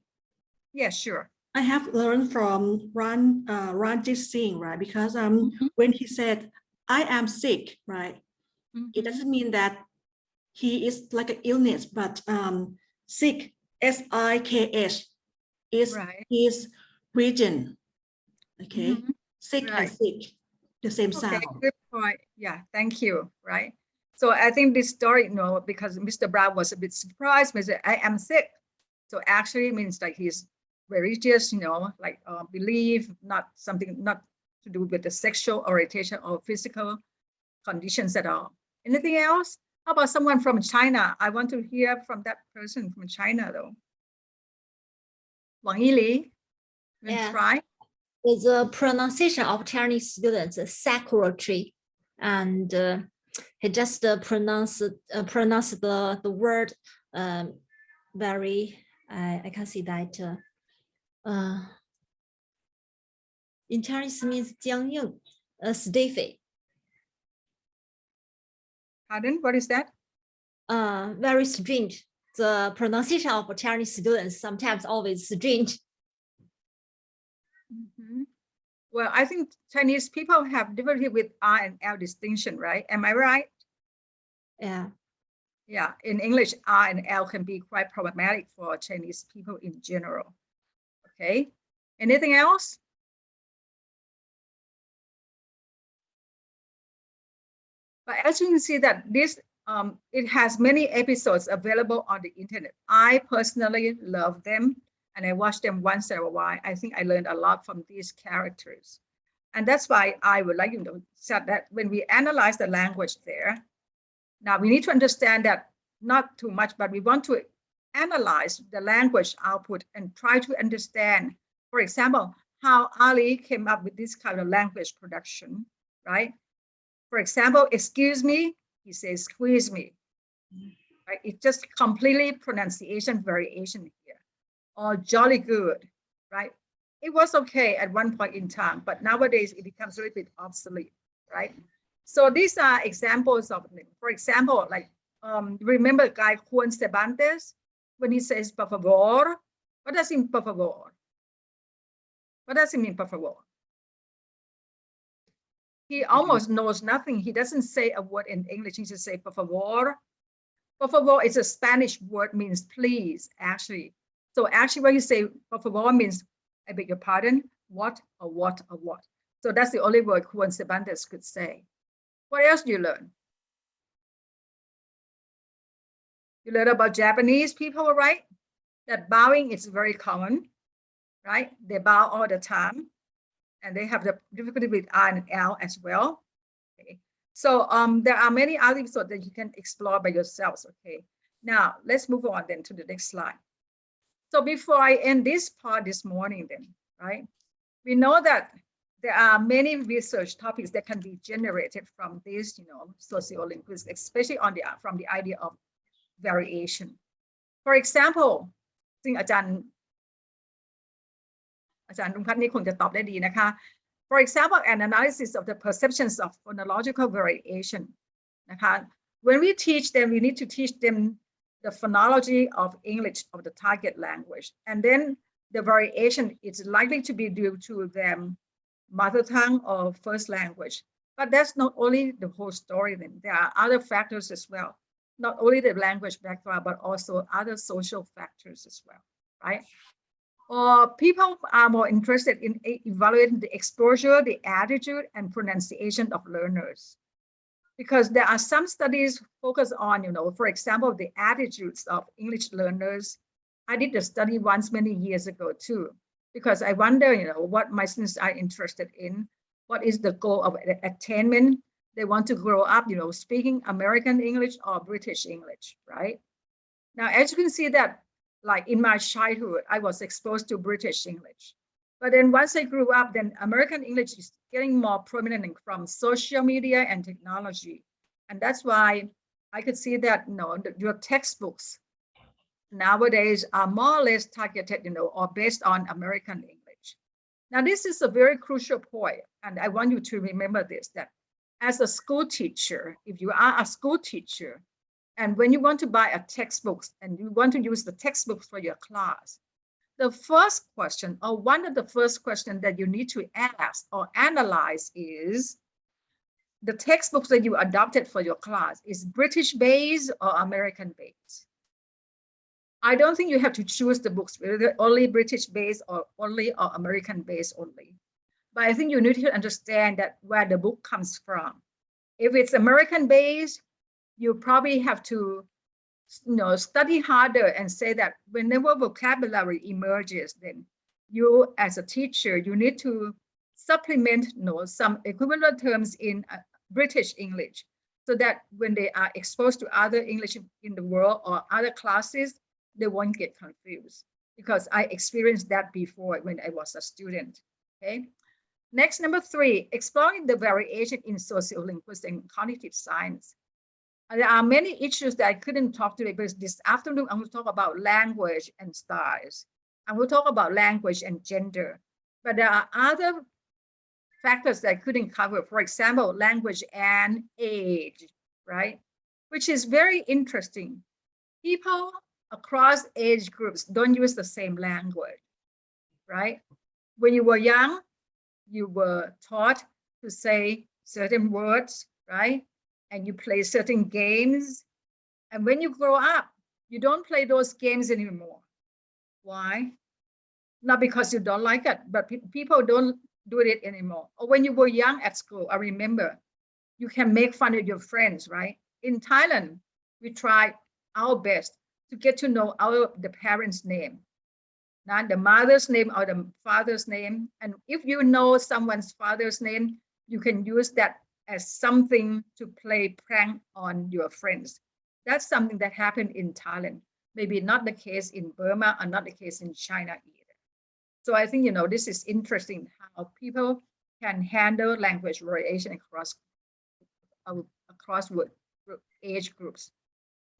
Speaker 1: Yeah, sure.
Speaker 2: I have learned from Ranjit Singh, right? Because when he said, I am sick, right? It doesn't mean that he is like an illness, but sick, S-I-K-H, is his region. Okay, sick and sick, the same sound.
Speaker 1: Good point. Yeah, thank you. Right. So I think this story, because Mr. Brown was a bit surprised, he said, I am sick. So actually it means like he's religious, like belief, not something, not to do with the sexual orientation or physical conditions at all. Anything else? How about someone from China? I want to hear from that person from China though. Wang Yili, try.
Speaker 5: The pronunciation of Chinese students is secretary, and he just pronounced the word very. I can see that in Chinese means 僵硬, stiffy.
Speaker 1: Pardon? What is that?
Speaker 5: Very strange. The pronunciation of Chinese students sometimes always strange.
Speaker 1: Well, I think Chinese people have difficulty with R and L distinction, right? Am I right?
Speaker 5: Yeah.
Speaker 1: Yeah, in English, R and L can be quite problematic for Chinese people in general. Okay, anything else? But as you can see that this, it has many episodes available on the internet. I personally love them and I watch them once in a while. I think I learned a lot from these characters. And that's why I would like you to say that when we analyze the language there, now we need to understand that not too much, but we want to analyze the language output and try to understand, for example, how Ali came up with this kind of language production, right? For example, excuse me, he says, squeeze me. Right? It's just completely pronunciation variation here. Or jolly good, right? It was okay at one point in time, but nowadays it becomes a little bit obsolete, right? So these are examples of them. For example, like, remember the guy Juan Cervantes, when he says, por favor, what does it mean, por favor? What does it mean, por favor? He almost knows nothing. He doesn't say a word in English. He just say, por favor. Por favor is a Spanish word, means please, actually. So actually when you say por favor means, I beg your pardon, what or what or what. So that's the only word Juan Cervantes could say. What else do you learn? You learn about Japanese people, right? That bowing is very common, right? They bow all the time. And they have the difficulty with R and L as well. Okay. So there are many other episodes that you can explore by yourselves. Okay. Now let's move on then to the next slide. So before I end this part this morning then, right? We know that there are many research topics that can be generated from this, sociolinguistics, especially from the idea of variation. For example, I thinkอาจารย์ลุงพัฒน์นี่คงจะตอบได้ดีนะคะ For example, an analysis of the perceptions of phonological variation นะคะ When we teach them, we need to teach them the phonology of English of the target language. And then the variation is likely to be due to their mother tongue or first language. But that's not only the whole story then. There are other factors as well. Not only the language background, but also other social factors as well, right? People are more interested in evaluating the exposure, the attitude, and pronunciation of learners. Because there are some studies focus on, for example, the attitudes of English learners. I did a study once many years ago too, because I wonder, what my students are interested in. What is the goal of attainment? They want to grow up, speaking American English or British English, right? Now, as you can see that, like in my childhood, I was exposed to British English. But then once I grew up, then American English is getting more prominent from social media and technology. And that's why I could see that, your textbooks nowadays are more or less targeted, or based on American English. Now, this is a very crucial point, and I want you to remember this, that as a school teacher, if you are a school teacher, and when you want to buy a textbook and you want to use the textbooks for your class, the first question, or one of the first questions that you need to ask or analyze is, the textbooks that you adopted for your class is British based or American based. I don't think you have to choose the books whether only British based or American based only. But I think you need to understand that where the book comes from. If it's American based, you probably have to study harder and say that whenever vocabulary emerges, then you as a teacher, you need to supplement some equivalent terms in British English, so that when they are exposed to other English in the world or other classes, they won't get confused, because I experienced that before when I was a student. Okay. Next, number 3, exploring the variation in sociolinguistics and cognitive science. There are many issues that I couldn't talk today, because this afternoon I'm going to talk about language and styles. I'm going to talk about language and gender, but there are other factors that I couldn't cover. For example, language and age, right? Which is very interesting. People across age groups don't use the same language, right? When you were young, you were taught to say certain words, right? And you play certain games. And when you grow up, you don't play those games anymore. Why? Not because you don't like it, but people don't do it anymore. Or when you were young at school, I remember you can make fun of your friends, right? In Thailand, we tried our best to get to know the parents' name, not the mother's name or the father's name. And if you know someone's father's name, you can use that as something to play prank on your friends. That's something that happened in Thailand. Maybe not the case in Burma and not the case in China either. So I think, this is interesting how people can handle language variation across age groups.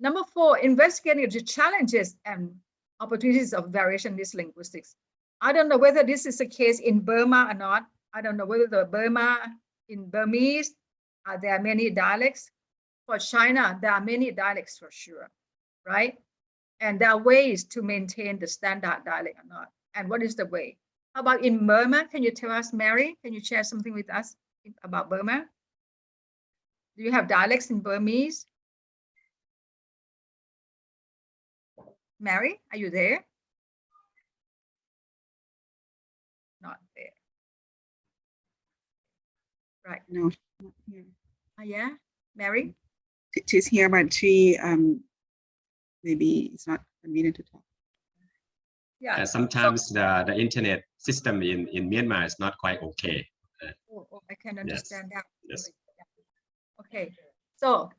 Speaker 1: Number 4, investigating the challenges and opportunities of variationist linguistics. I don't know whether this is the case in Burma or not. I don't know whether in Burmese, are there many dialects? For China, there are many dialects for sure, right? And there are ways to maintain the standard dialect or not. And what is the way? How about in Burma? Can you tell us, Mary? Can you share something with us about Burma? Do you have dialects in Burmese? Mary, are you there? Not there. Right.
Speaker 7: No, not here.
Speaker 1: Yeah, Mary?
Speaker 7: She's here, but she maybe it's not convenient to talk.
Speaker 1: Yeah.
Speaker 12: Sometimes the internet system in Myanmar is not quite okay.
Speaker 1: I can understand that.
Speaker 12: Yes.
Speaker 1: Okay. So,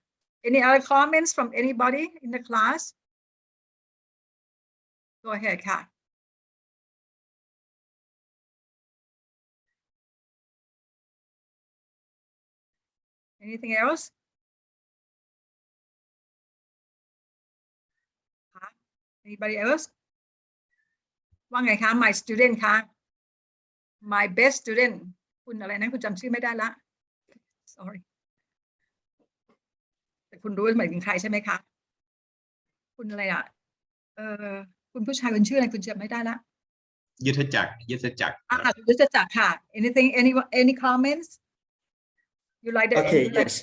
Speaker 1: any other comments from anybody in the class? Go ahead, Kat. Anything else? Anybody else? ว่าไงคะ my student คะ my best student คุณอะไรนะคุณจำชื่อไม่ได้ละ sorry แต่คุณรู้หมายถึงใครใช่ไหมคะ คุณอะไรอ่ะคุณผู้ชายคนชื่ออะไรคุณจำไม่ได้ละ
Speaker 12: ยุทธจักร
Speaker 1: ยุทธจักรค่ะ anything any comments you like that?
Speaker 8: Okay, yes.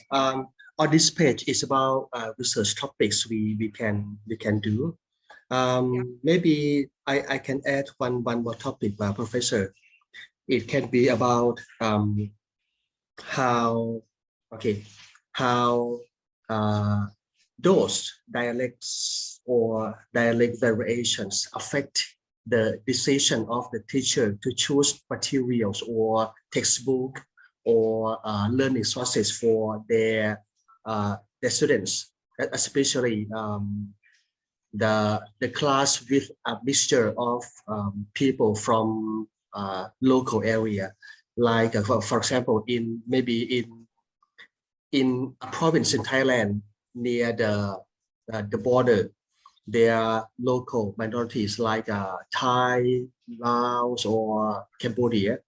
Speaker 8: On this page is about research topics we can do. Maybe I can add one more topic, Professor. It can be about how those dialects or dialect variations affect the decision of the teacher to choose materials or textbook or learning sources for their students, especially the class with a mixture of people from local area, like for example, in a province in Thailand, near the border. There are local minorities like Thai, Laos, or Cambodia,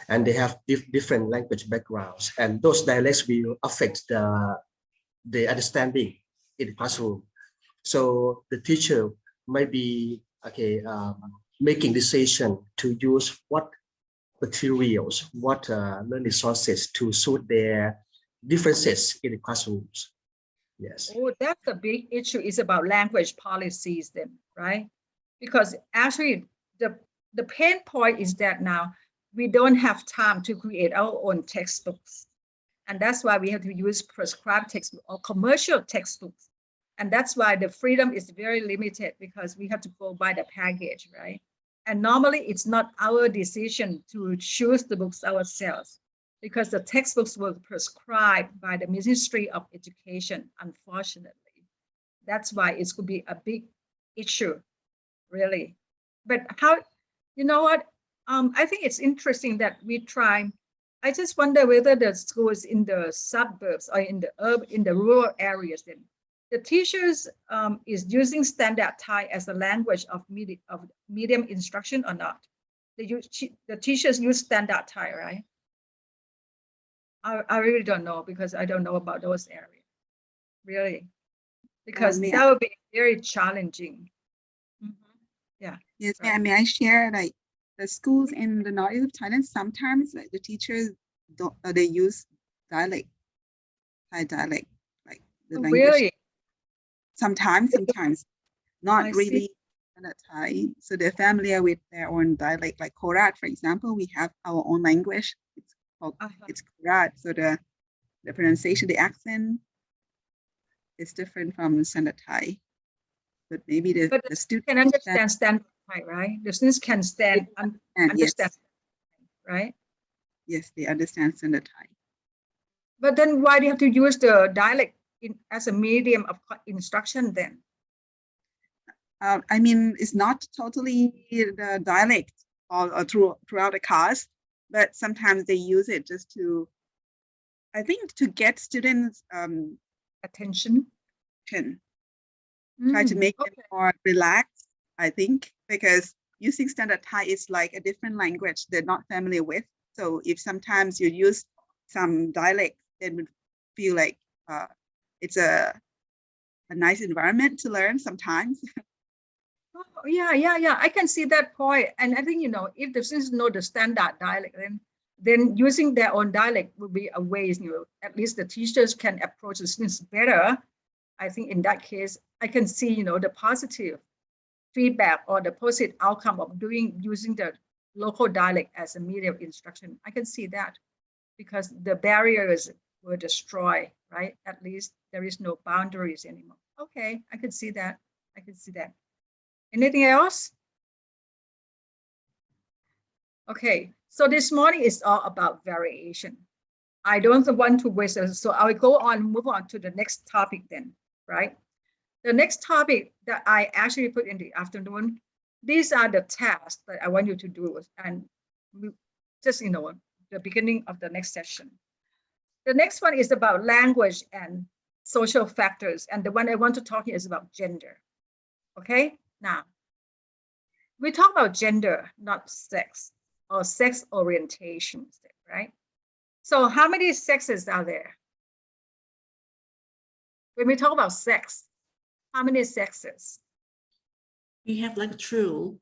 Speaker 8: and they have different language backgrounds, and those dialects will affect the understanding in the classroom. So the teacher might be making decision to use what materials, what learning resources to suit their differences in the classrooms. Yes.
Speaker 1: Oh, that's a big issue, is about language policies then, right? Because actually the pain point is that now we don't have time to create our own textbooks. And that's why we have to use prescribed textbooks or commercial textbooks. And that's why the freedom is very limited, because we have to go by the package, right? And normally it's not our decision to choose the books ourselves, because the textbooks were prescribed by the Ministry of Education, unfortunately. That's why it could be a big issue, really. But how, you know what? I think it's interesting that we try. I just wonder whether the schools in the suburbs or in the rural areas, then the teachers is using standard Thai as a language of medium instruction or not. The teachers use standard Thai, right? I really don't know, because I don't know about those areas, really, because that would be very challenging. Yeah.
Speaker 7: Yes, right. May I share, like, the schools in the north of Thailand, sometimes like the teachers don't, they use dialect, Thai dialect, like the language.
Speaker 1: Really?
Speaker 7: Sometimes, not really Thai. So they're familiar with their own dialect, like Korat, for example, we have our own language. It's called, it's Korat. So the pronunciation, the accent is different from standard Thai. But maybe the students
Speaker 1: can understand standard Thai, right? The students can understand,
Speaker 7: yes.
Speaker 1: right?
Speaker 7: Yes, they understand standard Thai.
Speaker 1: But then why do you have to use the dialect as a medium of instruction then?
Speaker 7: I mean, it's not totally the dialect or throughout the class, but sometimes they use it just to, I think, to get students'
Speaker 1: attention.
Speaker 7: Try to make them more relaxed, I think, because using standard Thai is like a different language they're not familiar with. So if sometimes you use some dialect, then would feel like it's a nice environment to learn sometimes.
Speaker 1: Oh, yeah. I can see that point. And I think, if the students know the standard dialect, then using their own dialect will be a way, at least the teachers can approach the students better. I think in that case, I can see, the positive feedback or the positive outcome of using the local dialect as a medium of instruction. I can see that, because the barriers were destroyed, right? At least there is no boundaries anymore. Okay, I can see that. Anything else? Okay, so this morning is all about variation. I don't want to waste it, so I will move on to the next topic then, right? The next topic that I actually put in the afternoon, these are the tasks that I want you to do, and just, the beginning of the next session. The next one is about language and social factors, and the one I want to talk is about gender. Okay, now, we talk about gender, not sex or sex orientation, right? So how many sexes are there? When we talk about sex, how many sexes?
Speaker 2: We have like True.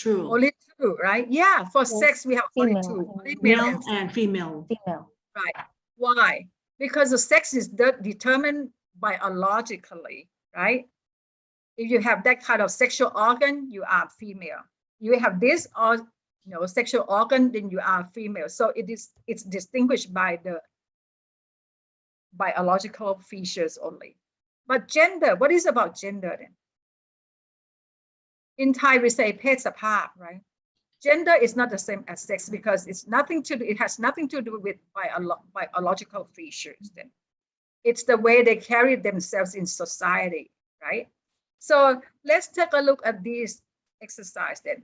Speaker 1: Only two, right? Yeah, for sex, we have only two. Only
Speaker 2: male and female.
Speaker 1: Right. Why? Because the sex is determined biologically, right? If you have that kind of sexual organ, you are female. You have this or sexual organ, then you are female. So it's distinguished by the biological features only. But gender, what is about gender then? In Thai, we say Phet Sapap, right? Gender is not the same as sex, because it has nothing to do with biological features then. It's the way they carry themselves in society, right? So let's take a look at this exercise then.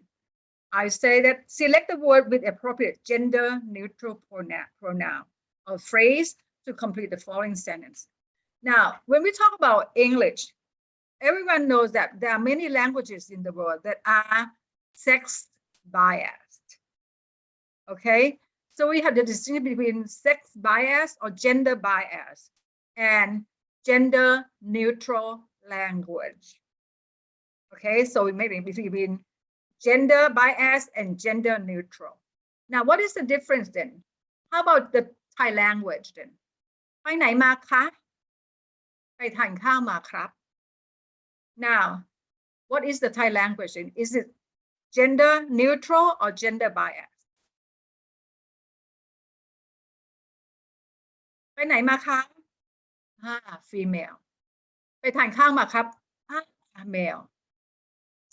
Speaker 1: I say that select the word with appropriate gender neutral pronoun or phrase to complete the following sentence. Now, when we talk about English, everyone knows that there are many languages in the world that are sex biased. Okay, so we have the distinction between sex bias or gender bias and gender neutral language. Okay, so we make it between gender bias and gender neutral. Now, what is the difference then? How about the Thai language then? ไปไหนมาคะไปทานข้าวมาครับ Now, what is the Thai language then? Is it gender neutral or gender bias? ไปไหนมาคะ female. ไปทานข้าวมาครับ male.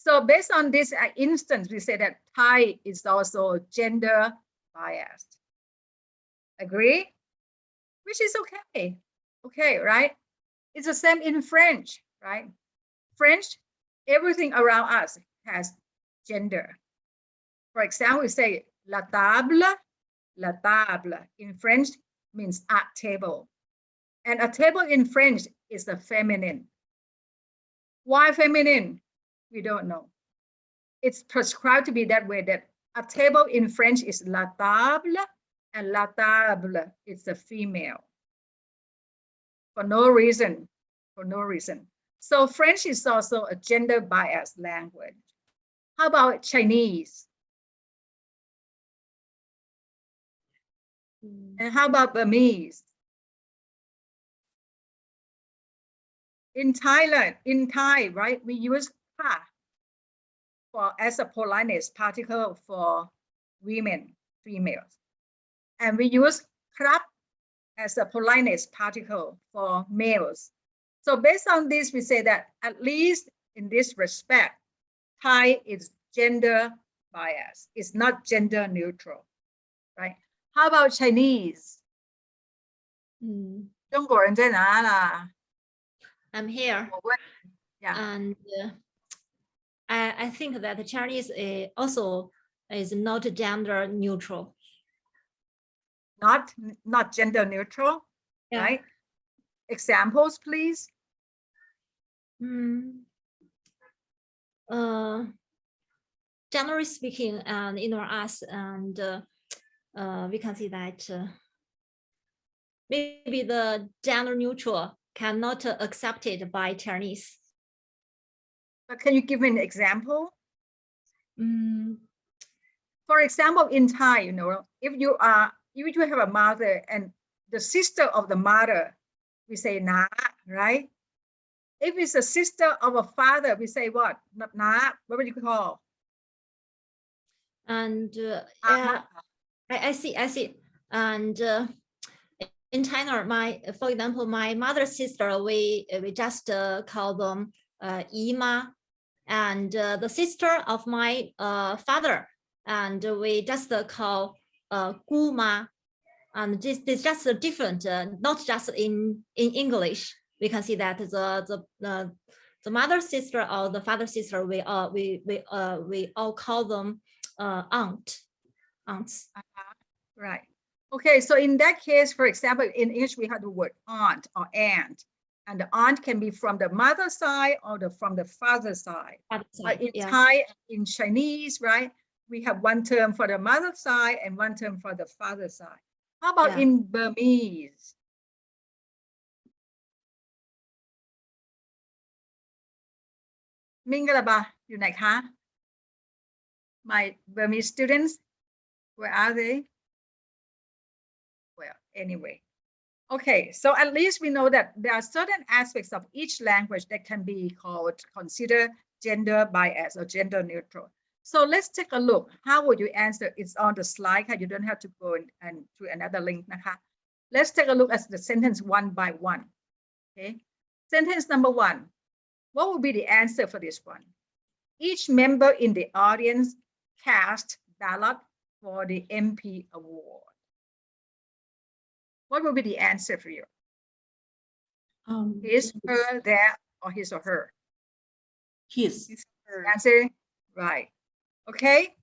Speaker 1: So based on this instance, we say that Thai is also gender biased. Agree? Which is okay. Okay, right? It's the same in French, right? French, everything around us has gender. For example, we say la table. La table in French means a table. And a table in French is the feminine. Why feminine? We don't know. It's prescribed to be that way, that a table in French is la table and la table is the female. For no reason, for no reason. So French is also a gender biased language. How about Chinese? And how about Burmese? In Thailand, in Thai, right, we use ka for as a politeness particle for women, females. And we use krap as a politeness particle for males. So based on this, we say that at least in this respect, Thai is gender biased. It's not gender neutral, right? How about Chinese? 中国人在哪啦?
Speaker 5: I'm here.
Speaker 1: Yeah.
Speaker 5: And I think that Chinese also is not gender neutral.
Speaker 1: Not gender neutral,
Speaker 5: Yeah.
Speaker 1: right? Examples, please.
Speaker 5: Generally speaking, and us, and we can see that maybe the gender neutral cannot accepted by Chinese.
Speaker 1: But can you give me an example? For example, in Thai, you know, if you have a mother and the sister of the mother, we say na, right? If it's a sister of a father, we say what? Not na. What would you call?
Speaker 5: And I see. And in China, for example, my mother's sister, we just call them Yima, and the sister of my father, and we just call Guma, and this is just different, not just in English. We can see that the mother sister or the father sister, we all call them aunts.
Speaker 1: Right. Okay, so in that case, for example, in English, we have the word aunt or aunt, and the aunt can be from the mother side or from the father side. But in Thai, in Chinese, right, we have one term for the mother side and one term for the father side. How about in Burmese? Mingalaba, อยู่ไหนคะ? My Burmese students, where are they? Well, anyway. Okay, so at least we know that there are certain aspects of each language that can be considered gender bias or gender neutral. So let's take a look. How would you answer? It's on the slide. You don't have to go and to another link. Let's take a look at the sentence one by one. Okay, sentence number one. What would be the answer for this one? Each member in the audience cast ballot for the MP award. What would be the answer for you? His, her, their, or his or her?
Speaker 2: His.
Speaker 1: Her. Answer, right. Okay.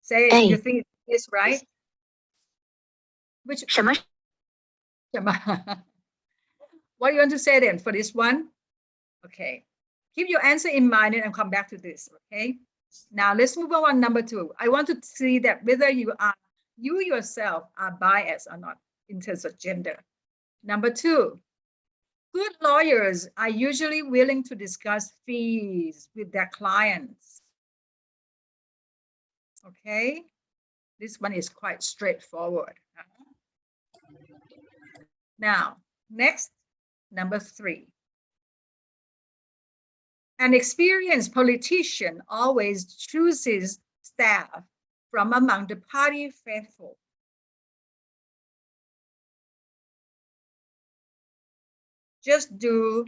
Speaker 1: Say you think it's right. Which?
Speaker 14: 什么?
Speaker 1: What do you want to say then for this one? Okay, keep your answer in mind and I'll come back to this, okay? Now let's move on number 2. I want to see that whether you yourself are biased or not in terms of gender. Number 2, good lawyers are usually willing to discuss fees with their clients. Okay, this one is quite straightforward. Now, next, number 3. An experienced politician always chooses staff from among the party faithful. Just do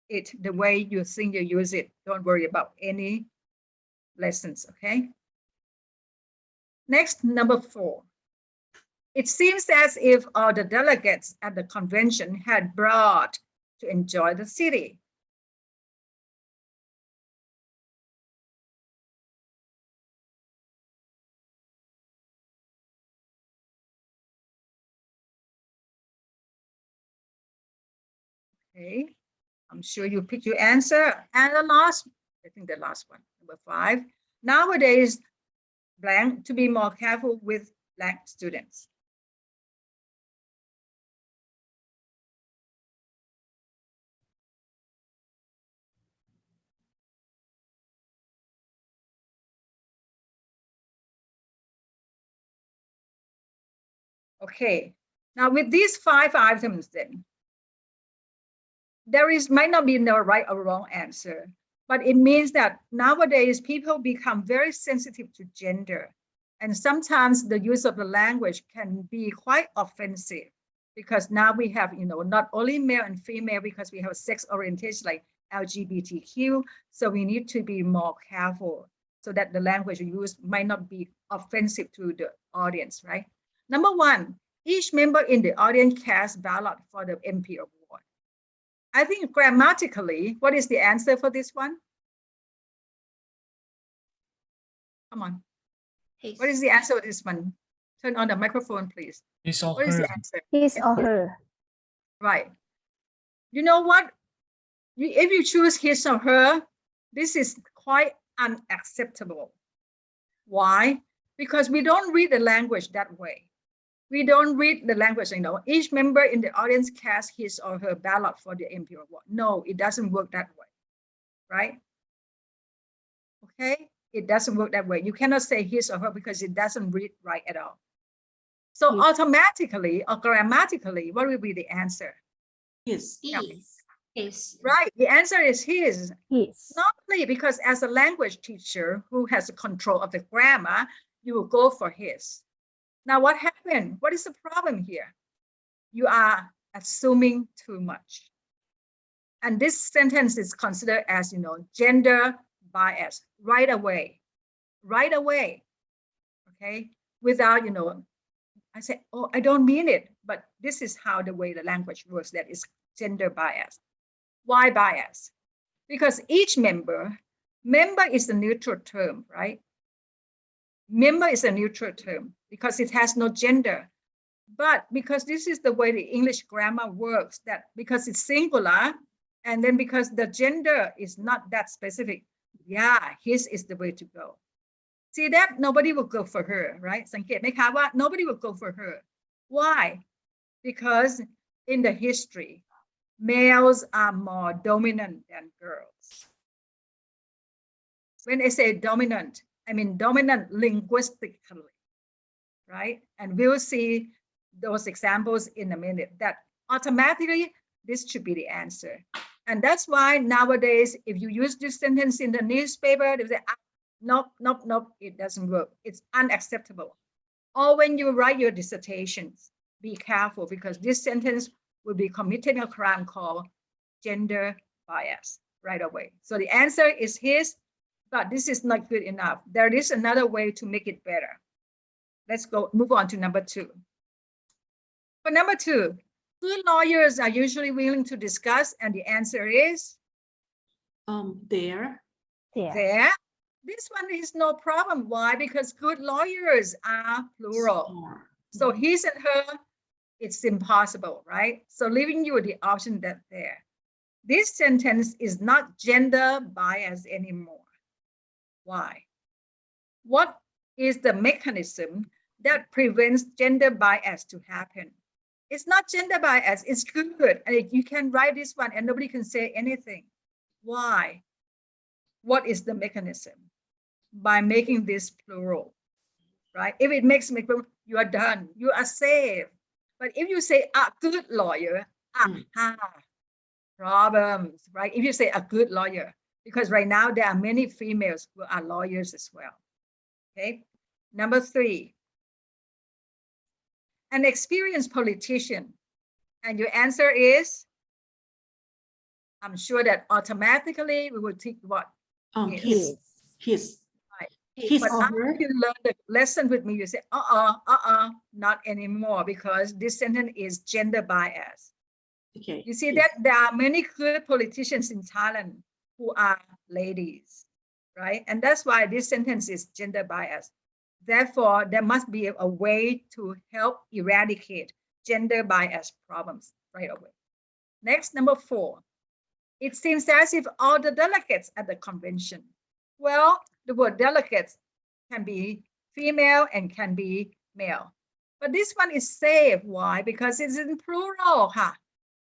Speaker 1: it the way you think you use it. Don't worry about any lessons, okay? Next, number 4. It seems as if all the delegates at the convention had brought to enjoy the city. Okay, I'm sure you pick your answer. And the last, I think the last one, number 5. Nowadays, blank, to be more careful with blank students. Okay, now with these 5 items then, there might not be no right or wrong answer, but it means that nowadays people become very sensitive to gender. And sometimes the use of the language can be quite offensive because now we have, not only male and female because we have sex orientation like LGBTQ. So we need to be more careful so that the language used might not be offensive to the audience, right? Number 1, each member in the audience casts ballot for the MP award. I think grammatically, what is the answer for this one? Come on. What is the answer for this one? Turn on the microphone, please.
Speaker 4: His or
Speaker 1: What
Speaker 4: her.
Speaker 1: is the answer?
Speaker 9: His or her.
Speaker 1: Right. You know what? If you choose his or her, this is quite unacceptable. Why? Because we don't read the language that way. We don't read the language, each member in the audience casts his or her ballot for the MP award. No, it doesn't work that way, right? Okay, it doesn't work that way. You cannot say his or her because it doesn't read right at all. So automatically or grammatically, what will be the answer?
Speaker 2: His.
Speaker 3: His.
Speaker 1: Right, the answer is his.
Speaker 9: His.
Speaker 1: Normally, because as a language teacher who has the control of the grammar, you will go for his. Now, what happened? What is the problem here? You are assuming too much. And this sentence is considered as, gender bias right away, okay? Without, I say, oh, I don't mean it, but this is how the way the language works, that is gender bias. Why bias? Because each member is a neutral term, right? Member is a neutral term because it has no gender. But because this is the way the English grammar works, that because it's singular, and then because the gender is not that specific, yeah, his is the way to go. See that? Nobody will go for her, right? สังเกตไหมคะว่า nobody will go for her. Why? Because in the history, males are more dominant than girls. When I say dominant, I mean dominant linguistically, right? And we'll see those examples in a minute that automatically this should be the answer. And that's why nowadays, if you use this sentence in the newspaper, they say, nope, it doesn't work. It's unacceptable. Or when you write your dissertations, be careful because this sentence will be committing a crime called gender bias right away. So the answer is his, but this is not good enough. There is another way to make it better. Let's move on to number 2. For number 2, good lawyers are usually willing to discuss, and the answer is?
Speaker 2: There.
Speaker 1: There. This one is no problem. Why? Because good lawyers are plural. So his and her it's impossible, right? So leaving you the option that there. This sentence is not gender biased anymore. Why? What is the mechanism that prevents gender bias to happen? It's not gender bias, it's good. And you can write this one and nobody can say anything. Why? What is the mechanism? By making this plural, right? If it makes me plural, you are done, you are safe. But if you say a good lawyer, problems, right? If you say a good lawyer, because right now there are many females who are lawyers as well. Okay. Number 3, an experienced politician. And your answer is, I'm sure that automatically we will take what?
Speaker 2: His.
Speaker 1: Right.
Speaker 2: His
Speaker 1: But
Speaker 2: or
Speaker 1: after
Speaker 2: her.
Speaker 1: you learn the lesson with me, you say, not anymore, because this sentence is gender bias.
Speaker 2: Okay.
Speaker 1: You see that there are many good politicians in Thailand who are ladies, right? And that's why this sentence is gender bias. Therefore, there must be a way to help eradicate gender bias problems right away. Next, number 4. It seems as if all the delegates at the convention. Well, the word delegates can be female and can be male. But this one is safe. Why? Because it's in plural.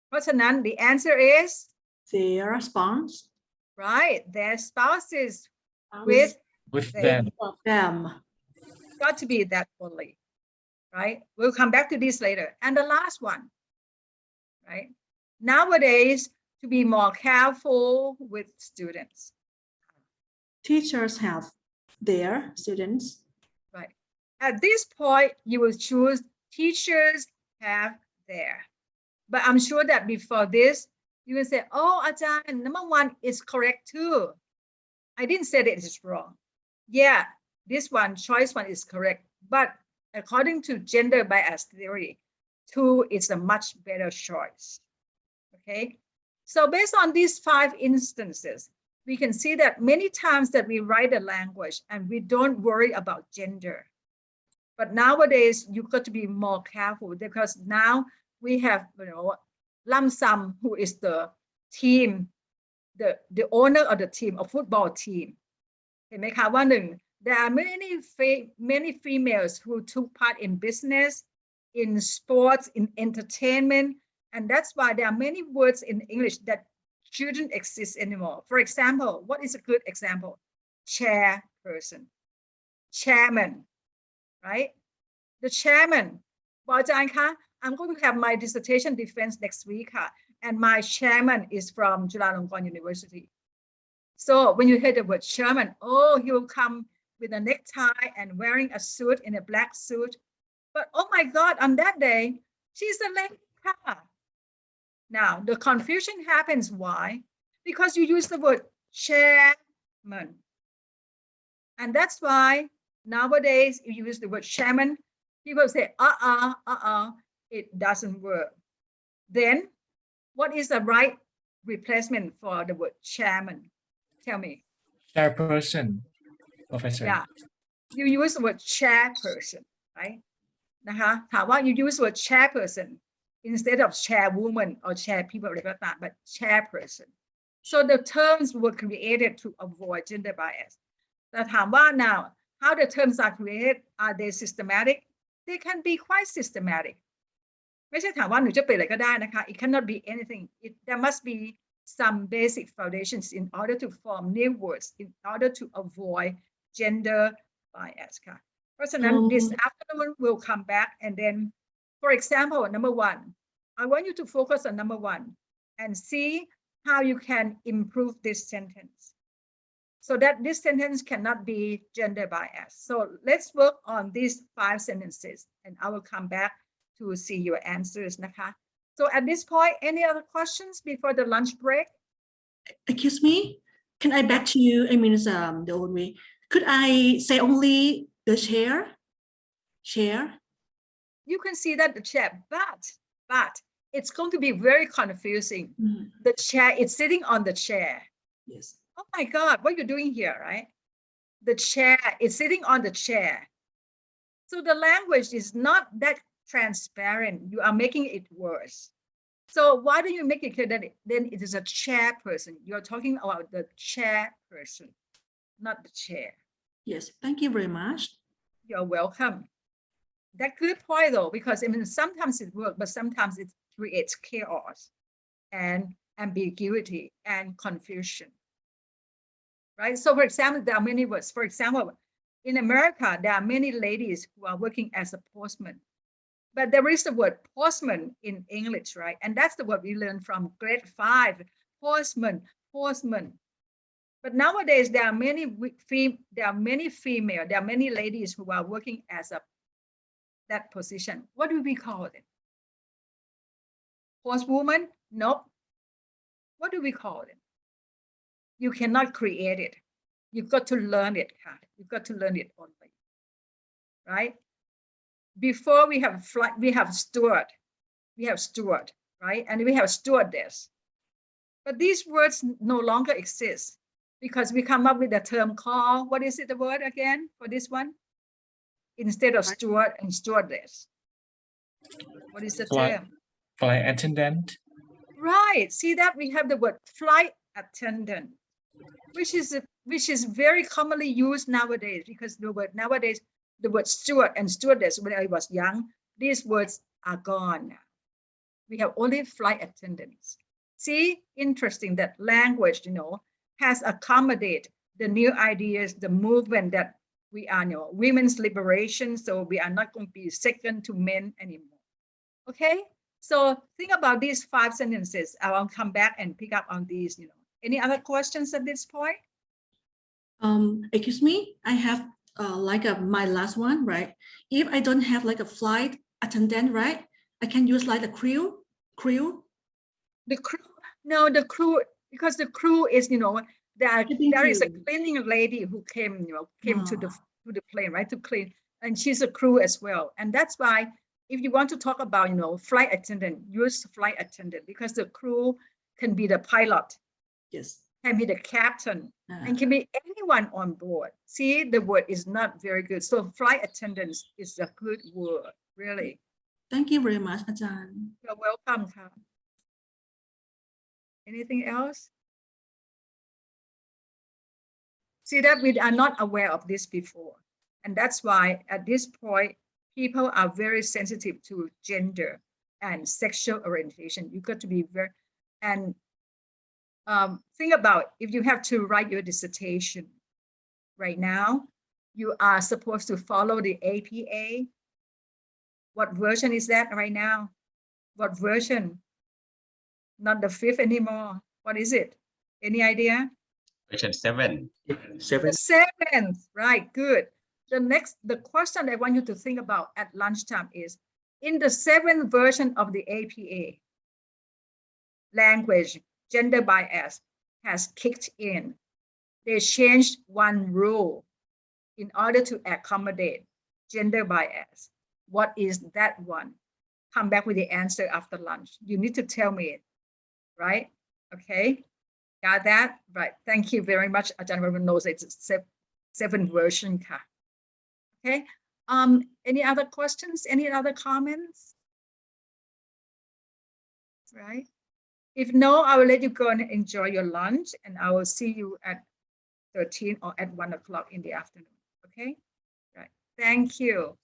Speaker 1: เพราะฉะนั้น the answer is
Speaker 2: their spouse.
Speaker 1: Right, their spouses with
Speaker 4: them.
Speaker 1: Got to be that only, right? We'll come back to this later. And the last one, right? Nowadays, to be more careful with students.
Speaker 2: Teachers have their students.
Speaker 1: Right. At this point, you will choose teachers have their. But I'm sure that before this, you will say, oh, Ajahn, number 1 is correct too. I didn't say that it is wrong. Yeah, this one, choice 1 is correct. But according to gender bias theory, 2 is a much better choice. Okay. So based on these 5 instances, we can see that many times that we write a language and we don't worry about gender. But nowadays, you've got to be more careful because now we have, Lam Sam, who is the team, the owner of the team, a football team. เห็นไหมคะว่า there are many females who took part in business, in sports, in entertainment, and that's why there are many words in English that shouldn't exist anymore. For example, what is a good example? Chairperson, chairman, right? The chairman. บอกอาจารย์คะ I'm going to have my dissertation defense next week, and my chairman is from Chulalongkorn University. So when you hear the word chairman, oh, he will come with a necktie and wearing a suit in a black suit. But oh my God, on that day, she's a lady. Now, the confusion happens. Why? Because you use the word chairman. And that's why nowadays, if you use the word chairman, people say, it doesn't work. Then, what is the right replacement for the word chairman? Tell me.
Speaker 4: Chairperson, Professor.
Speaker 1: Yeah, you use the word chairperson, right? ถามว่า you use the word chairperson instead of chairwoman or chair people, but chairperson. So the terms were created to avoid gender bias. แต่ถามว่า now, how the terms are created, are they systematic? They can be quite systematic. ไม่ใช่ถามว่าหนูจะเปลี่ยนอะไรก็ได้นะคะ It cannot be anything. There must be some basic foundations in order to form new words, in order to avoid gender bias ค่ะ เพราะฉะนั้น this afternoon we'll come back and then, for example, number 1, I want you to focus on number 1 and see how you can improve this sentence so that this sentence cannot be gender bias. So let's work on these 5 sentences and I will come back to see your answers นะคะ So at this point, any other questions before the lunch break?
Speaker 2: Excuse me, can I back to you? I mean, the old way. Could I say only the chair? Chair?
Speaker 1: You can see that the chair, but it's going to be very confusing. The chair, it's sitting on the chair.
Speaker 2: Yes.
Speaker 1: Oh my God, what are you doing here, right? The chair is sitting on the chair. So the language is not that transparent. You are making it worse. So why don't you make it clear that then it is a chairperson? You're talking about the chairperson, not the chair.
Speaker 2: Yes, thank you very much.
Speaker 1: You're welcome. That good point though, because I mean, sometimes it works, but sometimes it creates chaos and ambiguity and confusion. Right? So for example, there are many words. For example, in America, there are many ladies who are working as a postman. But there is the word postman in English, right? And that's the word we learned from grade 5, postman, postman. But nowadays, there are many female, there are many ladies who are working as that position. What do we call them? Postwoman? Nope. What do we call them? You cannot create it. You've got to learn it. You've got to learn it only, right? Before we have flight, we have steward, right? And we have stewardess. But these words no longer exist because we come up with the term called, what is it, the word again for this one? Instead of steward and stewardess. What is the term?
Speaker 4: Flight attendant.
Speaker 1: Right. See that we have the word flight attendant, which is very commonly used nowadays because the word steward and stewardess, when I was young, these words are gone now. We have only flight attendants. See, interesting that language, has accommodated the new ideas, the movement that we are, women's liberation. So we are not going to be second to men anymore. Okay. So think about these 5 sentences. I will come back and pick up on these, Any other questions at this point?
Speaker 2: Excuse me, I have my last one, right? If I don't have like a flight attendant, right? I can use like the crew.
Speaker 1: The crew, no, the crew, because the crew is, there is a cleaning lady who came to the plane, right? To clean, and she's a crew as well. And that's why if you want to talk about, flight attendant, use flight attendant because the crew can be the pilot.
Speaker 2: Yes.
Speaker 1: Can be the captain and can be anyone on board. See, the word is not very good. So flight attendants is a good word, really.
Speaker 2: Thank you very much, Ajahn.
Speaker 1: You're welcome. Anything else? See that we are not aware of this before. And that's why at this point, people are very sensitive to gender and sexual orientation. You've got to be very, and think about if you have to write your dissertation right now, you are supposed to follow the APA. What version is that right now? What version? Not the 5th anymore. What is it? Any idea?
Speaker 12: Version 7.
Speaker 1: The 7th, right, good. The question I want you to think about at lunchtime is, in the 7th version of the APA, language, gender bias has kicked in. They changed one rule in order to accommodate gender bias. What is that one? Come back with the answer after lunch. You need to tell me it, right? Okay, got that? Right, thank you very much. Ajahn knows it's 7th version. Okay, any other questions? Any other comments? Right. If no, I will let you go and enjoy your lunch, and I will see you at 13 or at 1 o'clock in the afternoon. Okay, right. Thank you.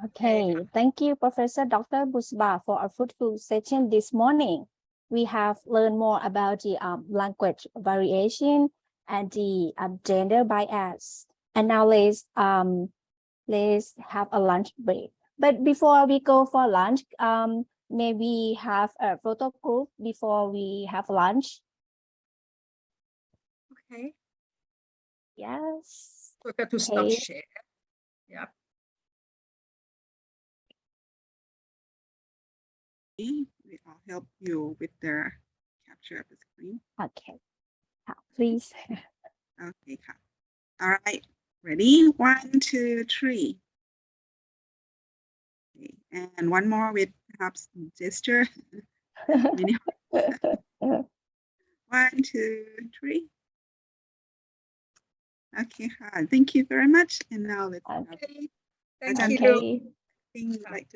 Speaker 9: Okay, thank you, Professor Dr. Budsaba, for a fruitful session this morning. We have learned more about the language variation and the gender bias. And now let's have a lunch break. But before we go for lunch, maybe have a photo group before we have lunch.
Speaker 1: Okay.
Speaker 9: Yes.
Speaker 1: Forgot to stop share. Yep.
Speaker 7: I'll help you with the capture of the screen.
Speaker 9: Okay. Please.
Speaker 7: Okay. All right. Ready? 1, 2, 3. Okay. And one more with perhaps gesture. 1, 2, 3. Okay. Thank you very much. And now let's.
Speaker 1: Thank you.
Speaker 7: Anything you'd like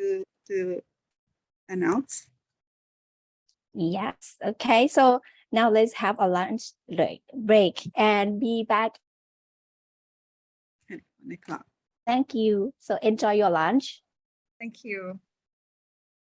Speaker 7: to announce?
Speaker 9: Yes. Okay. So now let's have a lunch break and be back.
Speaker 7: At 1 o'clock.
Speaker 9: Thank you. So enjoy your lunch.
Speaker 1: Thank you.